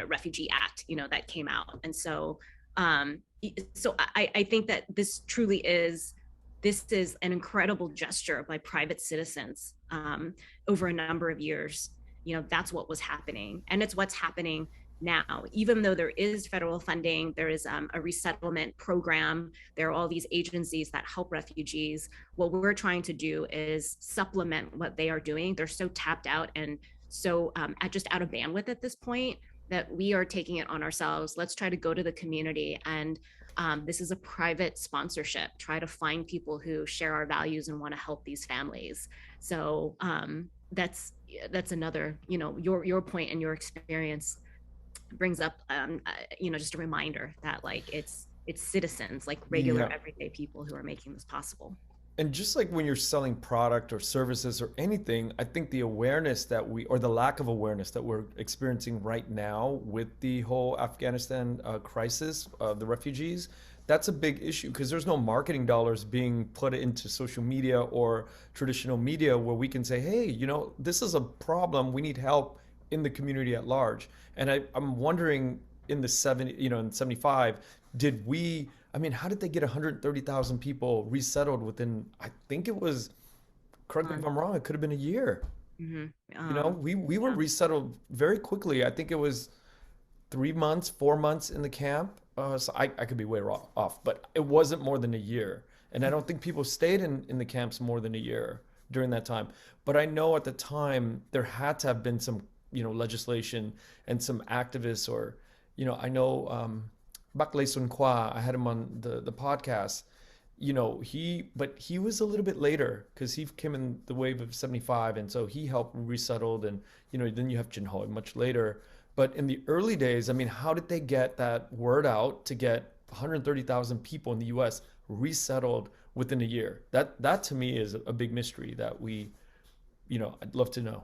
Refugee Act, you know, that came out. And so I think that this is an incredible gesture by private citizens over a number of years. You know, that's what was happening, and it's what's happening now. Even though there is federal funding, there is a resettlement program, there are all these agencies that help refugees. What we're trying to do is supplement what they are doing. They're so tapped out and so just out of bandwidth at this point, that we are taking it on ourselves. Let's try to go to the community, and this is a private sponsorship. Try to find people who share our values and want to help these families. So that's another, you know, your point and your experience brings up, you know, just a reminder that like it's citizens, like regular everyday people who are making this possible. And just like when you're selling product or services or anything, I think the awareness that or the lack of awareness that we're experiencing right now with the whole Afghanistan crisis of the refugees, that's a big issue because there's no marketing dollars being put into social media or traditional media where we can say, hey, you know, this is a problem. We need help in the community at large. And I'm wondering in the 75, I mean, how did they get 130,000 people resettled within, I think it was, correct me if I'm wrong, it could have been a year. You know, we were resettled very quickly. I think it was 3 months, 4 months in the camp. So I could be way off, but it wasn't more than a year. And I don't think people stayed in the camps more than a year during that time. But I know at the time there had to have been some, you know, legislation and some activists or, you know, I know, Bak Lay Sun Kwa, I had him on the podcast, you know, but he was a little bit later because he came in the wave of 75. And so he helped resettled and, you know, then you have Jin Ho much later. But in the early days, I mean, how did they get that word out to get 130,000 people in the US resettled within a year? That to me is a big mystery that we, you know, I'd love to know.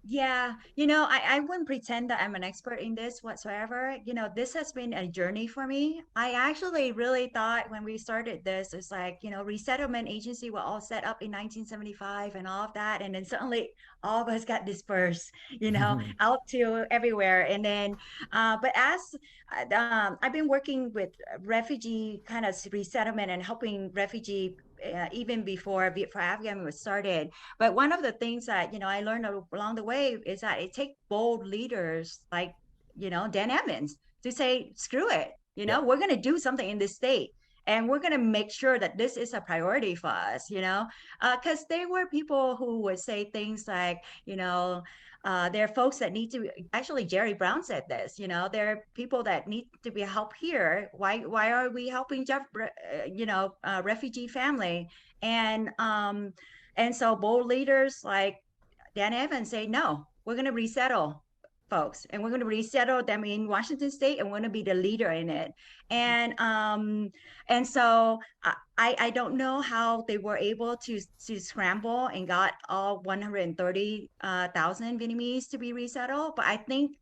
Yeah, you know, I wouldn't pretend that I'm an expert in this whatsoever. You know, this has been a journey for me. I actually really thought when we started this, it's like, you know, resettlement agency were all set up in 1975 and all of that. And then suddenly all of us got dispersed, you know, out to everywhere. And then, but as I've been working with refugee kind of resettlement and helping refugee even before Viet for Afghan was started. But one of the things that, you know, I learned along the way is that it takes bold leaders like, you know, Dan Evans to say, screw it, you know, we're going to do something in this state. And we're going to make sure that this is a priority for us, you know, because there were people who would say things like, you know, there are folks that need to, actually Jerry Brown said this, you know, there are people that need to be helped here. Why are we helping refugee family? And so bold leaders like Dan Evans say, no, we're going to resettle folks and we're going to resettle them in Washington state and we're going to be the leader in it. And so I don't know how they were able to scramble and got all 130,000 Vietnamese to be resettled. But I think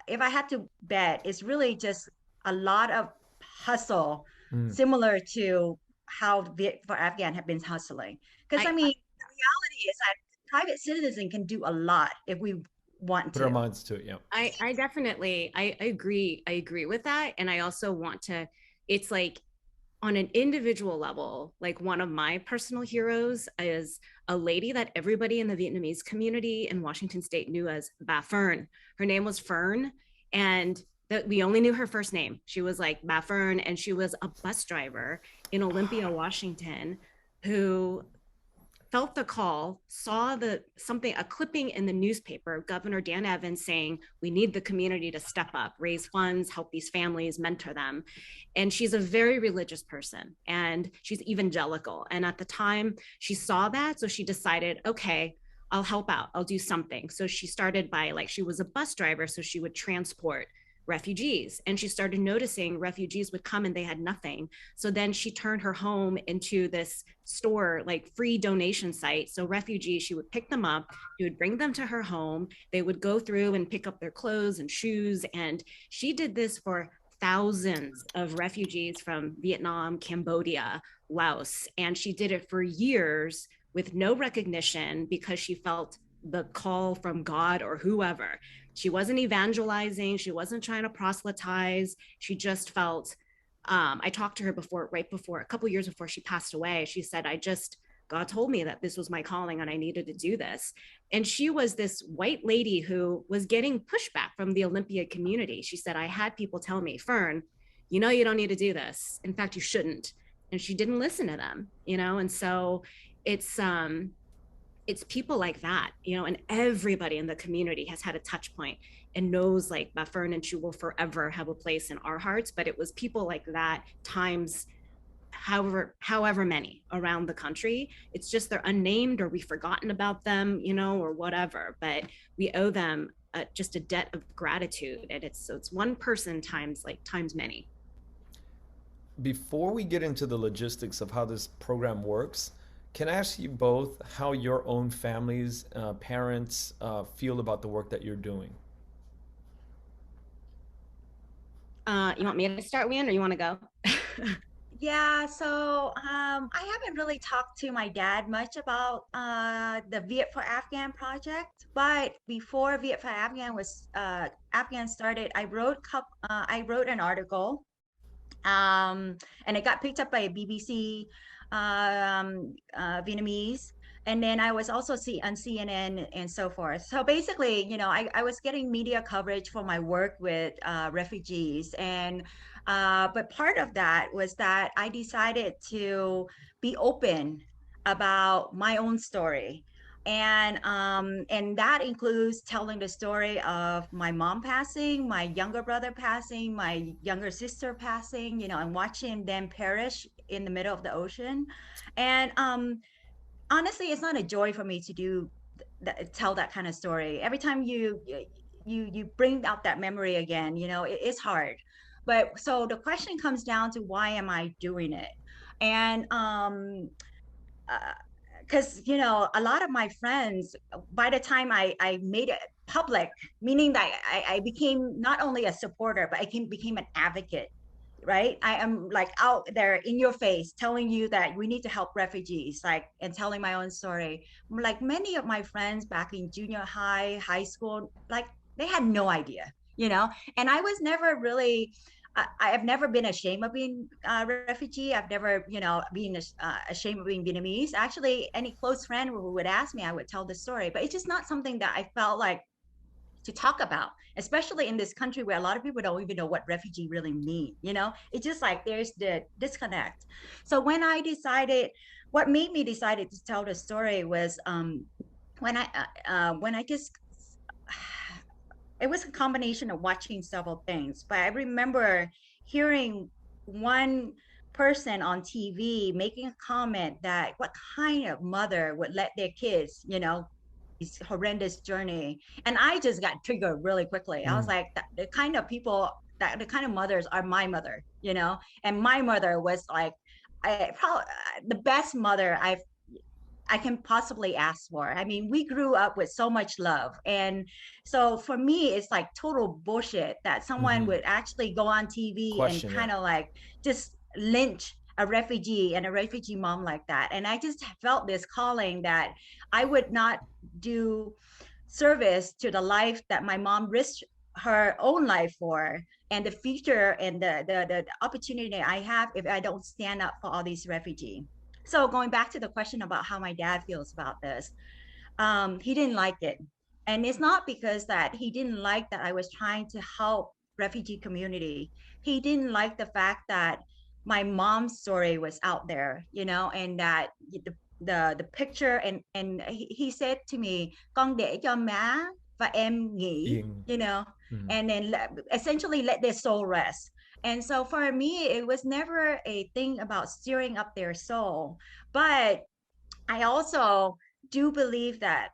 if I had to bet, it's really just a lot of hustle, similar to how Viet for Afghan have been hustling. Because I mean, the reality is that private citizen can do a lot if we want to put our minds to it. Yeah, I definitely I agree with that. And I also want to, it's like on an individual level, like one of my personal heroes is a lady that everybody in the Vietnamese community in Washington State knew as Ba Fern. Her name was Fern, and we only knew her first name. She was like Ba Fern, and she was a bus driver in Olympia, Washington, who felt the call, saw a clipping in the newspaper, Governor Dan Evans saying, we need the community to step up, raise funds, help these families, mentor them. And she's a very religious person, and she's evangelical. And at the time she saw that, so she decided, okay, I'll help out, I'll do something. So she started by, like, she was a bus driver, so she would transport refugees, and she started noticing refugees would come and they had nothing. So then she turned her home into this store, like free donation site. So refugees, she would pick them up, she would bring them to her home, they would go through and pick up their clothes and shoes. And she did this for thousands of refugees from Vietnam, Cambodia, Laos. And she did it for years with no recognition, because she felt the call from God or whoever. She wasn't evangelizing. She wasn't trying to proselytize. She just felt, I talked to her a couple years before she passed away. She said, God told me that this was my calling and I needed to do this. And she was this white lady who was getting pushback from the Olympia community. She said, I had people tell me, Fern, you don't need to do this. In fact, you shouldn't. And she didn't listen to them, and so it's people like that, and everybody in the community has had a touch point and knows, like, Ba Fern and she will forever have a place in our hearts. But it was people like that times however many around the country. It's just they're unnamed, or we've forgotten about them, or whatever. But we owe them just a debt of gratitude, and it's one person times many. Before we get into the logistics of how this program works, can I ask you both how your own families, parents feel about the work that you're doing? You want me to start, Uyen, or you want to go? Yeah, so I haven't really talked to my dad much about the Viet for Afghan project, but before Viet for Afghan Afghan started, I wrote an article, and it got picked up by a BBC Vietnamese, and then I was also on CNN and so forth. So basically, I was getting media coverage for my work with refugees, and but part of that was that I decided to be open about my own story. And that includes telling the story of my mom passing, my younger brother passing, my younger sister passing, and watching them perish in the middle of the ocean. And honestly, it's not a joy for me to tell that kind of story. Every time you bring out that memory again, it's hard. But so the question comes down to, why am I doing it? And because a lot of my friends, by the time I made it public, meaning that I became not only a supporter, but I became an advocate, right? I am like out there in your face telling you that we need to help refugees, and telling my own story. Like, many of my friends back in junior high school, like, they had no idea, and I was never really, I have never been ashamed of being a refugee. I've never, been ashamed of being Vietnamese. Actually, any close friend who would ask me, I would tell the story. But it's just not something that I felt like to talk about, especially in this country where a lot of people don't even know what refugee really mean. It's just like there's the disconnect. So when I decided, what made me decided to tell the story was when I just, it was a combination of watching several things, but I remember hearing one person on TV making a comment that what kind of mother would let their kids, this horrendous journey. And I just got triggered really quickly. I was like, the kind of people, the kind of mothers are my mother, and my mother was like, probably the best mother I can possibly ask for. I mean, we grew up with so much love. And so for me, it's like total bullshit that someone would actually go on TV and kind of like just lynch a refugee and a refugee mom like that. And I just felt this calling that I would not do service to the life that my mom risked her own life for, and the future and the opportunity I have if I don't stand up for all these refugees. So going back to the question about how my dad feels about this, he didn't like it. And it's not because that he didn't like that I was trying to help refugee community. He didn't like the fact that my mom's story was out there, and that the picture, and he said to me, con để cho má và em nghỉ, Being, and then essentially let their soul rest. And so for me, it was never a thing about stirring up their soul. But I also do believe that,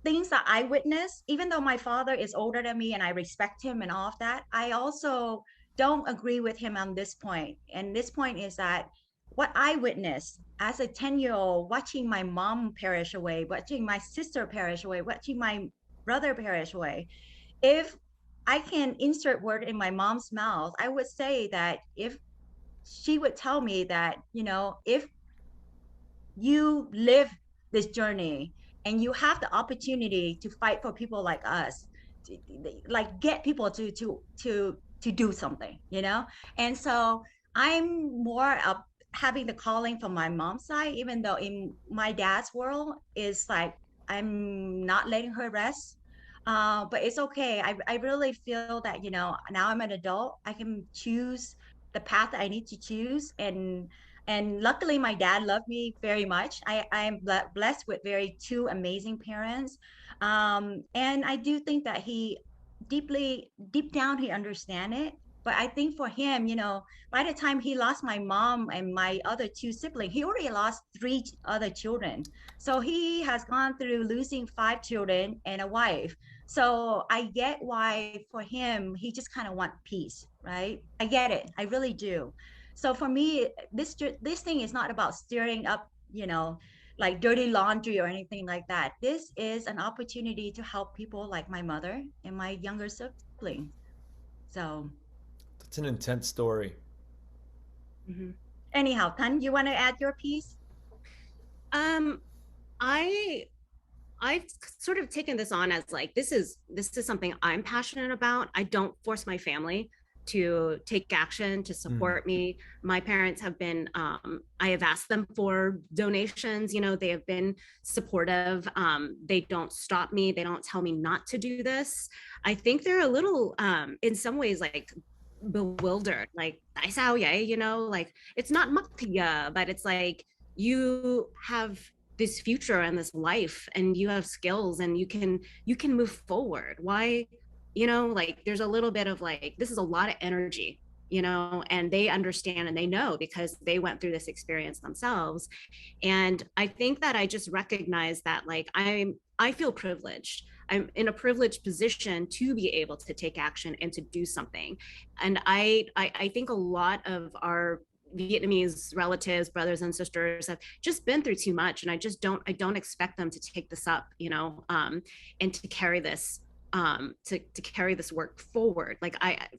things that I witnessed, even though my father is older than me and I respect him and all of that, I also don't agree with him on this point. And this point is that what I witnessed as a 10-year-old, watching my mom perish away, watching my sister perish away, watching my brother perish away, if I can insert word in my mom's mouth, I would say that if she would tell me that, if you live this journey and you have the opportunity to fight for people like us, like get people to do something, and so I'm more of having the calling from my mom's side, even though in my dad's world is like I'm not letting her rest. But it's okay. I really feel that, now I'm an adult, I can choose the path that I need to choose. And luckily my dad loved me very much. I'm blessed with two amazing parents. And I do think that he deep down, he understands it. But I think for him, by the time he lost my mom and my other two siblings, he already lost three other children. So he has gone through losing 5 children and a wife. So I get why for him, he just kind of wants peace, right? I get it. I really do. So for me, this thing is not about stirring up, like dirty laundry or anything like that. This is an opportunity to help people like my mother and my younger sibling. So it's an intense story. anyhow, Thanh, you want to add your piece? I I've sort of taken this on as like this is something I'm passionate about. I don't force my family to take action to support me. My parents have been I have asked them for donations, they have been supportive. They don't stop me, they don't tell me not to do this. I think they're a little in some ways like bewildered, like tại sao vậy, like it's not makya, but it's like you have this future and this life and you have skills and you can move forward. Why, like there's a little bit of like, this is a lot of energy, and they understand and they know because they went through this experience themselves. And I think that I just recognize that like I feel privileged. I'm in a privileged position to be able to take action and to do something. And I think a lot of our Vietnamese relatives, brothers and sisters have just been through too much. And I don't expect them to take this up, and to carry this, to carry this work forward. Like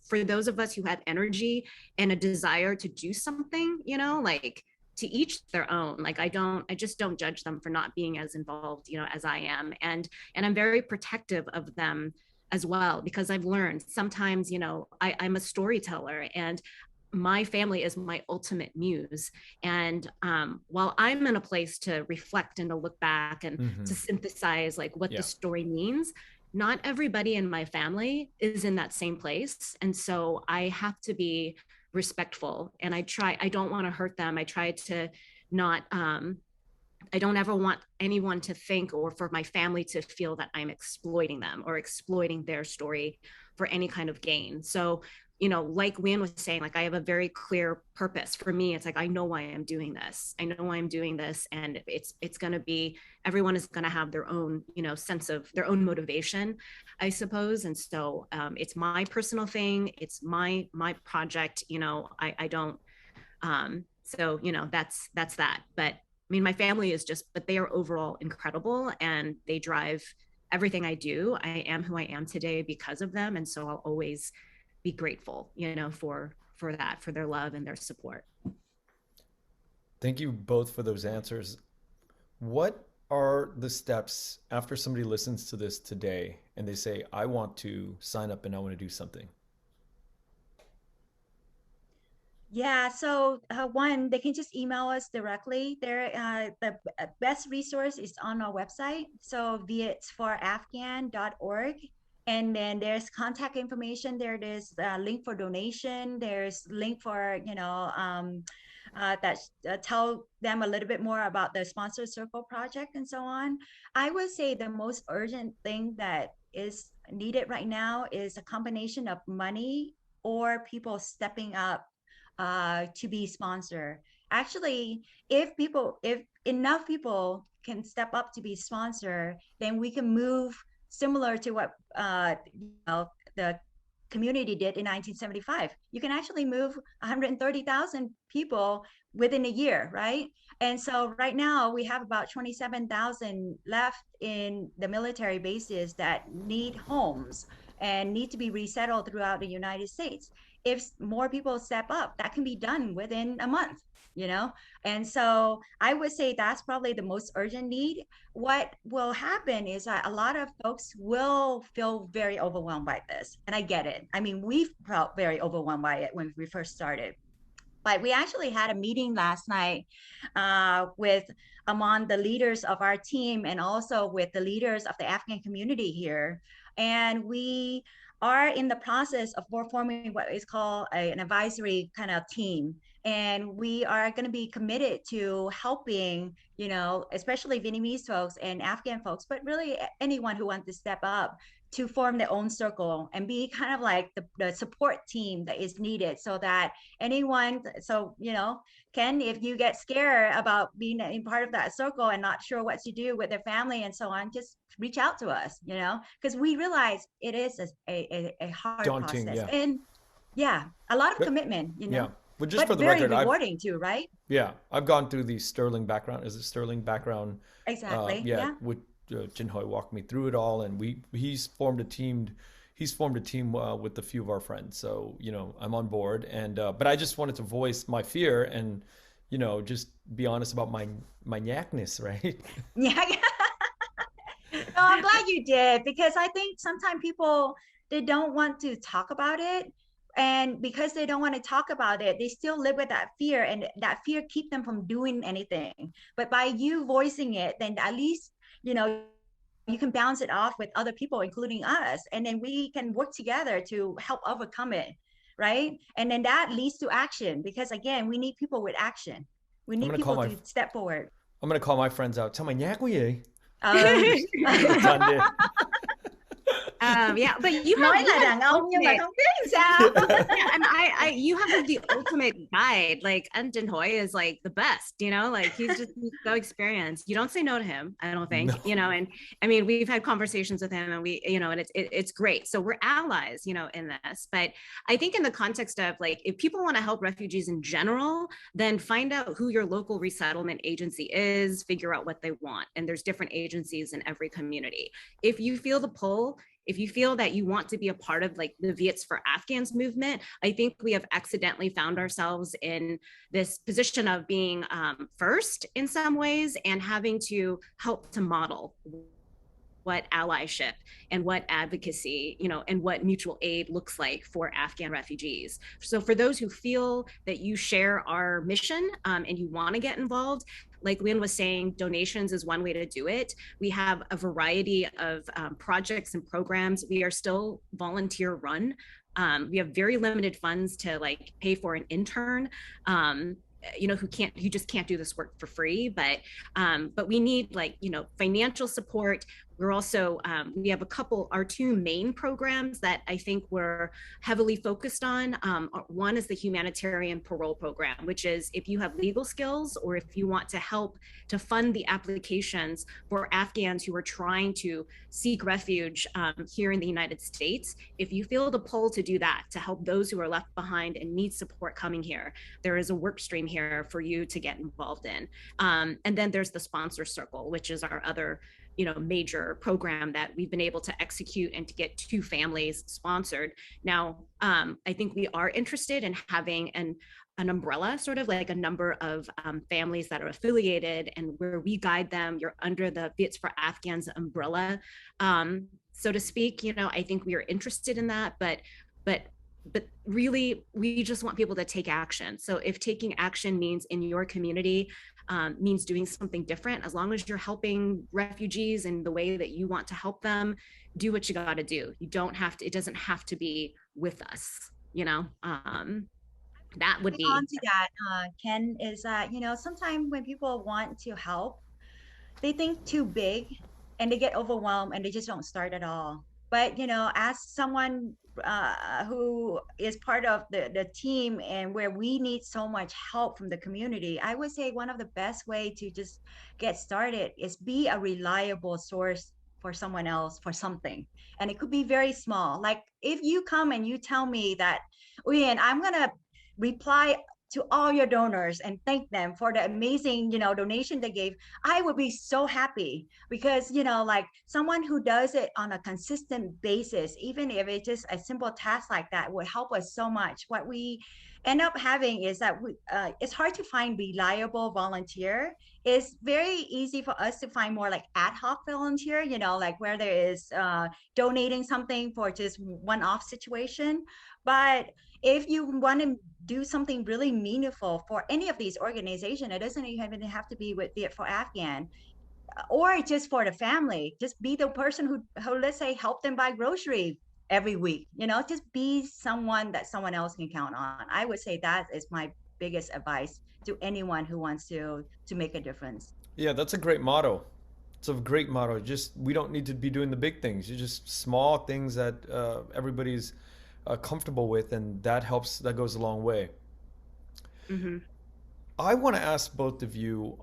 for those of us who have energy and a desire to do something, like to each their own. Like I just don't judge them for not being as involved, as I am. And I'm very protective of them as well, because I've learned sometimes, I'm a storyteller and my family is my ultimate muse. And while I'm in a place to reflect and to look back and to synthesize like what the story means, not everybody in my family is in that same place. And so I have to be respectful, and I don't want to hurt them. I try to not, I don't ever want anyone to think or for my family to feel that I'm exploiting them or exploiting their story for any kind of gain. So, like Uyen was saying, like I have a very clear purpose. For me, it's like I know why I'm doing this. I know why I'm doing this, and it's going to be, everyone is going to have their own, sense of their own motivation, I suppose. And so it's my personal thing. It's my project. I don't. So that's that. But I mean, my family is but they are overall incredible, and they drive everything I do. I am who I am today because of them, and so I'll always be grateful, for that, for their love and their support. Thank you both for those answers. What are the steps after somebody listens to this today and they say, I want to sign up and I want to do something? Yeah, so one, they can just email us directly. The best resource is on our website, so vietsforafghan.org. And then there's contact information. There's a link for donation. There's link for, that tell them a little bit more about the Sponsor Circle project and so on. I would say the most urgent thing that is needed right now is a combination of money or people stepping up to be sponsor. Actually, if enough people can step up to be sponsor, then we can move similar to what the community did in 1975. You can actually move 130,000 people within a year, right? And so right now we have about 27,000 left in the military bases that need homes and need to be resettled throughout the United States. If more people step up, that can be done within a month, And so I would say that's probably the most urgent need. What will happen is that a lot of folks will feel very overwhelmed by this. And I get it. I mean, we felt very overwhelmed by it when we first started. But we actually had a meeting last night with among the leaders of our team and also with the leaders of the Afghan community here. And we are in the process of forming what is called an advisory kind of team. And we are going to be committed to helping, especially Vietnamese folks and Afghan folks, but really anyone who wants to step up to form their own circle and be kind of like the support team that is needed so that anyone, Ken, if you get scared about being in part of that circle and not sure what to do with their family and so on, just reach out to us, because we realize it is a hard daunting process. Yeah. And a lot of commitment, Yeah. But just for the very record, rewarding too, right? Yeah, I've gone through the Sterling background. Is it Sterling background? Exactly. Yeah. With Jin Hoi walked me through it all, and he's formed a team. He's formed a team with a few of our friends. So I'm on board, and but I just wanted to voice my fear and just be honest about my knackness, right? Yeah. No, I'm glad you did, because I think sometimes people, they don't want to talk about it. And because they don't want to talk about it, they still live with that fear, and that fear keeps them from doing anything. But by you voicing it, then at least, you can bounce it off with other people, including us. And then we can work together to help overcome it. Right. And then that leads to action, because again, we need people with action. We need people to step forward. I'm going to call my friends out. Tell my nyak we yeah, but you have, and you have the ultimate guide. Like, Jin Hoi is like the best, like he's so experienced. You don't say no to him, I don't think, and I mean, we've had conversations with him, and we, and it's great. So we're allies, in this. But I think in the context of like, if people want to help refugees in general, then find out who your local resettlement agency is, figure out what they want. And there's different agencies in every community. If you feel the pull, if you feel that you want to be a part of like the Viets for Afghans movement, I think we have accidentally found ourselves in this position of being first in some ways, and having to help to model what allyship and what advocacy, and what mutual aid looks like for Afghan refugees. So for those who feel that you share our mission and you want to get involved, like Uyen was saying, donations is one way to do it. We have a variety of projects and programs. We are still volunteer run. We have very limited funds to like pay for an intern. Who just can't do this work for free, but we need financial support. We're also, we have our two main programs that I think we're heavily focused on. One is the Humanitarian Parole program, which is if you have legal skills or if you want to help to fund the applications for Afghans who are trying to seek refuge here in the United States, if you feel the pull to do that, to help those who are left behind and need support coming here, there is a work stream here for you to get involved in. And then there's the Sponsor Circle, which is our other major program that we've been able to execute and to get 2 families sponsored. Now, I think we are interested in having an umbrella, sort of like a number of families that are affiliated, and where we guide them. You're under the Viets for Afghans umbrella, so to speak. I think we are interested in that, but really, we just want people to take action. So if taking action means in your community, means doing something different, as long as you're helping refugees in the way that you want to help them, do what you got to do. You don't have to, it doesn't have to be with us, you know. That would On be. to that, Ken, is that, sometimes when people want to help, they think too big and they get overwhelmed and they just don't start at all. But as someone who is part of the team and where we need so much help from the community, I would say one of the best way to just get started is be a reliable source for someone else for something. And it could be very small. Like if you come and you tell me that, Uyen, I'm gonna reply to all your donors and thank them for the amazing donation they gave, I would be so happy, because like someone who does it on a consistent basis, even if it's just a simple task like that, would help us so much. What we end up having is that it's hard to find reliable volunteer. It's very easy for us to find more like ad hoc volunteer, like where there is donating something for just one-off situation. But if you want to do something really meaningful for any of these organizations, it doesn't even have to be with Viet for Afghan, or just for the family. Just be the person who let's say help them buy grocery every week. Just be someone that someone else can count on. I would say that is my biggest advice to anyone who wants to make a difference. Yeah, that's a great motto. It's a great motto. Just we don't need to be doing the big things. You just small things that everybody's comfortable with, and that helps. That goes a long way. Mm-hmm. I want to ask both of you,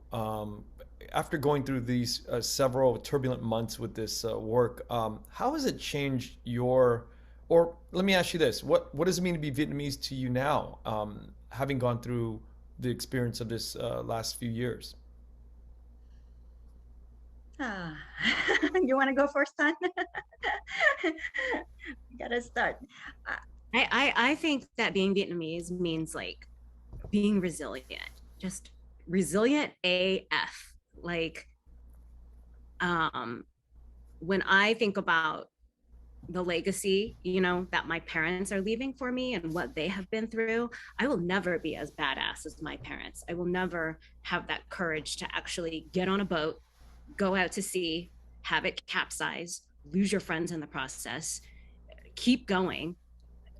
after going through these several turbulent months with this work, how has it changed your, or let me ask you this, what does it mean to be Vietnamese to you now, having gone through the experience of this last few years? Ah, you want to go first, Thanh? Gotta start. I think that being Vietnamese means like being resilient, just resilient AF. Like, when I think about the legacy, that my parents are leaving for me and what they have been through, I will never be as badass as my parents. I will never have that courage to actually get on a boat, go out to sea, have it capsize, lose your friends in the process, keep going,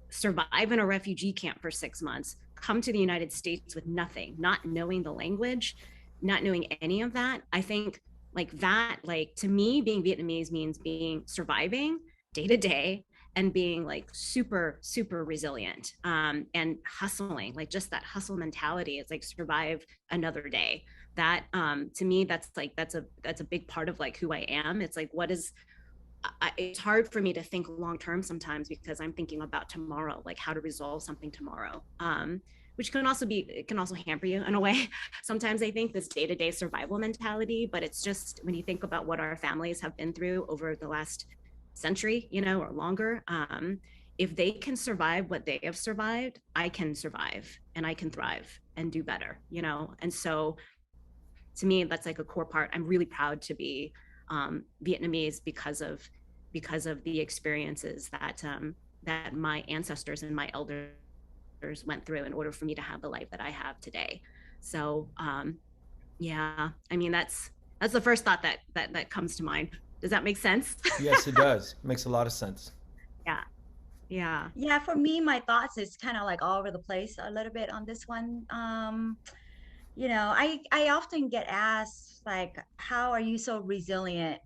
survive in a refugee camp for 6 months, come to the United States with nothing, not knowing the language, not knowing any of that. I think like that, like to me, being Vietnamese means surviving day to day and being like super, super resilient, and hustling, like just that hustle mentality. It's like survive another day. That to me, that's a big part of like who I am. It's like, it's hard for me to think long term sometimes because I'm thinking about tomorrow, like how to resolve something tomorrow, which can also hamper you in a way. Sometimes I think this day-to-day survival mentality, but it's just when you think about what our families have been through over the last century, or longer, if they can survive what they have survived, I can survive and I can thrive and do better, and so to me, that's like a core part. I'm really proud to be Vietnamese because of the experiences that my ancestors and my elders went through in order for me to have the life that I have today. So yeah, I mean that's the first thought that comes to mind. Does that make sense? Yes, it does. Makes a lot of sense. Yeah, for me, my thoughts is kind of like all over the place a little bit on this one. I often get asked like, how are you so resilient,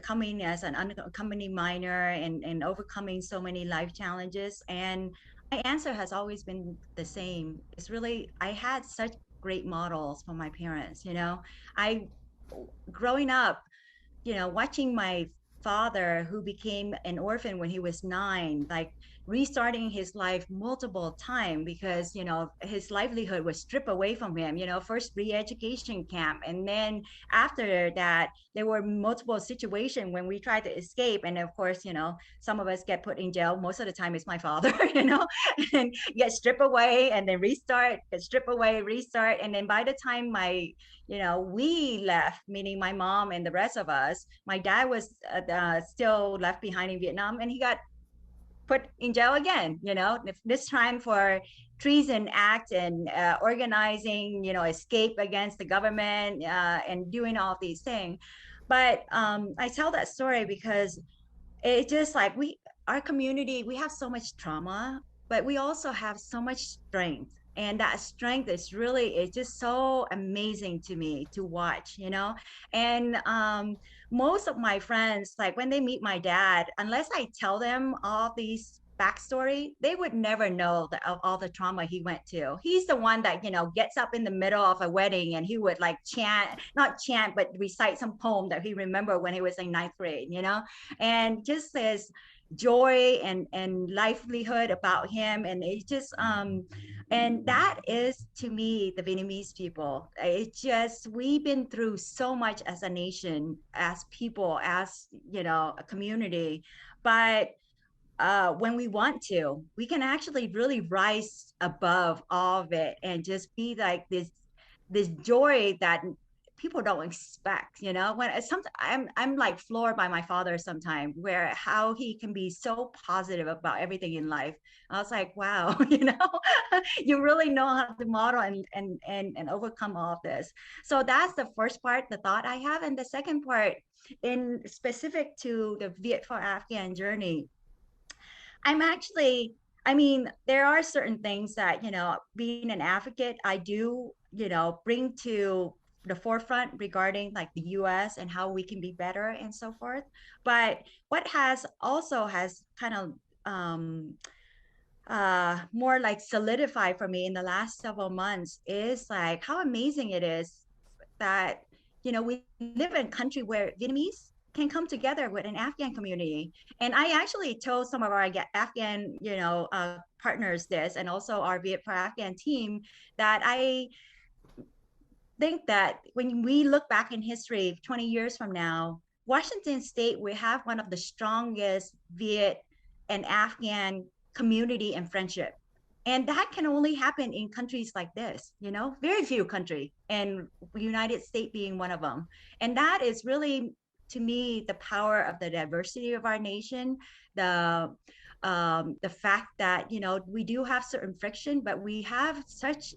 coming as an unaccompanied minor and overcoming so many life challenges. And my answer has always been the same. It's really, I had such great models from my parents. I growing up, watching my father, who became an orphan when he was 9, like restarting his life multiple times because his livelihood was stripped away from him. First re-education camp, and then after that there were multiple situations when we tried to escape, and of course some of us get put in jail. Most of the time it's my father, and get stripped away and then restart, get stripped away, restart, and then by the time we left, meaning my mom and the rest of us, my dad was still left behind in Vietnam, and he got put in jail again, this time for treason act and organizing, escape against the government and doing all these things. But I tell that story because it's just like our community, we have so much trauma, but we also have so much strength. And that strength is really, it's just so amazing to me to watch, And most of my friends, like when they meet my dad, unless I tell them all these backstory, they would never know all the trauma he went to. He's the one that, gets up in the middle of a wedding and he would like not chant, but recite some poem that he remembered when he was in ninth grade, and just says joy and livelihood about him. And it just, and that is to me, the Vietnamese people. It's just, we've been through so much as a nation, as people, as, a community, but when we want to, we can actually really rise above all of it and just be like this joy that people don't expect, when sometimes I'm like floored by my father sometimes, where how he can be so positive about everything in life. I was like, wow, you really know how to model and overcome all of this. So that's the first part, the thought I have. And the second part, in specific to the Viet for Afghan journey, there are certain things that, being an advocate, I do, bring to the forefront regarding like the US and how we can be better and so forth. But what has kind of more like solidified for me in the last several months is like how amazing it is that, we live in a country where Vietnamese can come together with an Afghan community. And I actually told some of our Afghan, partners this, and also our Viet for Afghan team, that I think that when we look back in history 20 years from now, Washington State will have one of the strongest Viet and Afghan community and friendship. And that can only happen in countries like this, very few countries, and the United States being one of them. And that is really, to me, the power of the diversity of our nation, the fact that, we do have certain friction, but we have such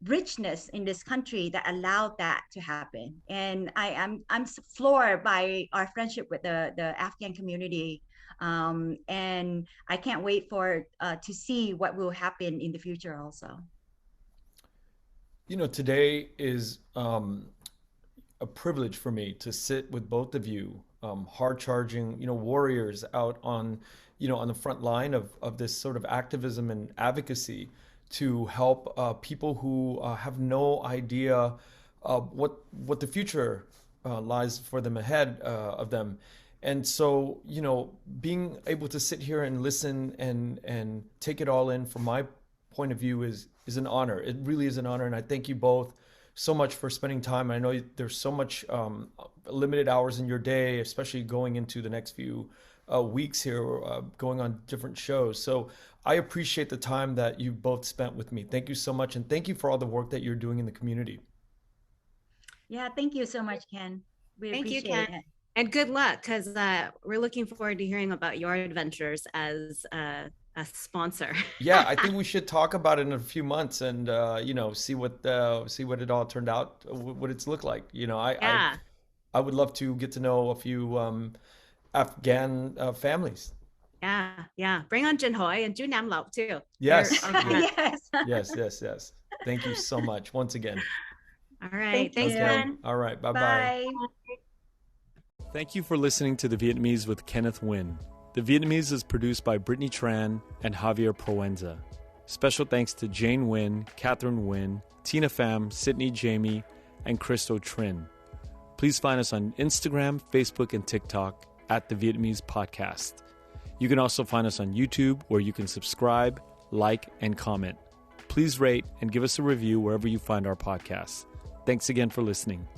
richness in this country that allowed that to happen. And I'm floored by our friendship with the Afghan community. And I can't wait for to see what will happen in the future also. Today is a privilege for me to sit with both of you, hard-charging, warriors out on, on the front line of this sort of activism and advocacy to help people who have no idea what the future lies for them ahead of them. And so, being able to sit here and listen and take it all in from my point of view is an honor. It really is an honor. And I thank you both so much for spending time. I know there's so much limited hours in your day, especially going into the next few weeks here, going on different shows. So I appreciate the time that you both spent with me. Thank you so much. And thank you for all the work that you're doing in the community. Yeah, thank you so much, Ken. We appreciate it. And good luck, because we're looking forward to hearing about your adventures as a sponsor. Yeah, I think we should talk about it in a few months and see what it all turned out, what it's looked like. I would love to get to know a few Afghan families. Yeah. Bring on Jin Hoi and Ju Nam Lao too. Yes. Yes. Thank you so much once again. All right. Thanks, Ken. All right. Bye-bye. Bye. Thank you for listening to The Vietnamese with Kenneth Nguyen. The Vietnamese is produced by Brittany Tran and Javier Proenza. Special thanks to Jane Nguyen, Catherine Nguyen, Tina Pham, Sydney Jamie, and Christo Trin. Please find us on Instagram, Facebook, and TikTok at The Vietnamese Podcast. You can also find us on YouTube, where you can subscribe, like, and comment. Please rate and give us a review wherever you find our podcasts. Thanks again for listening.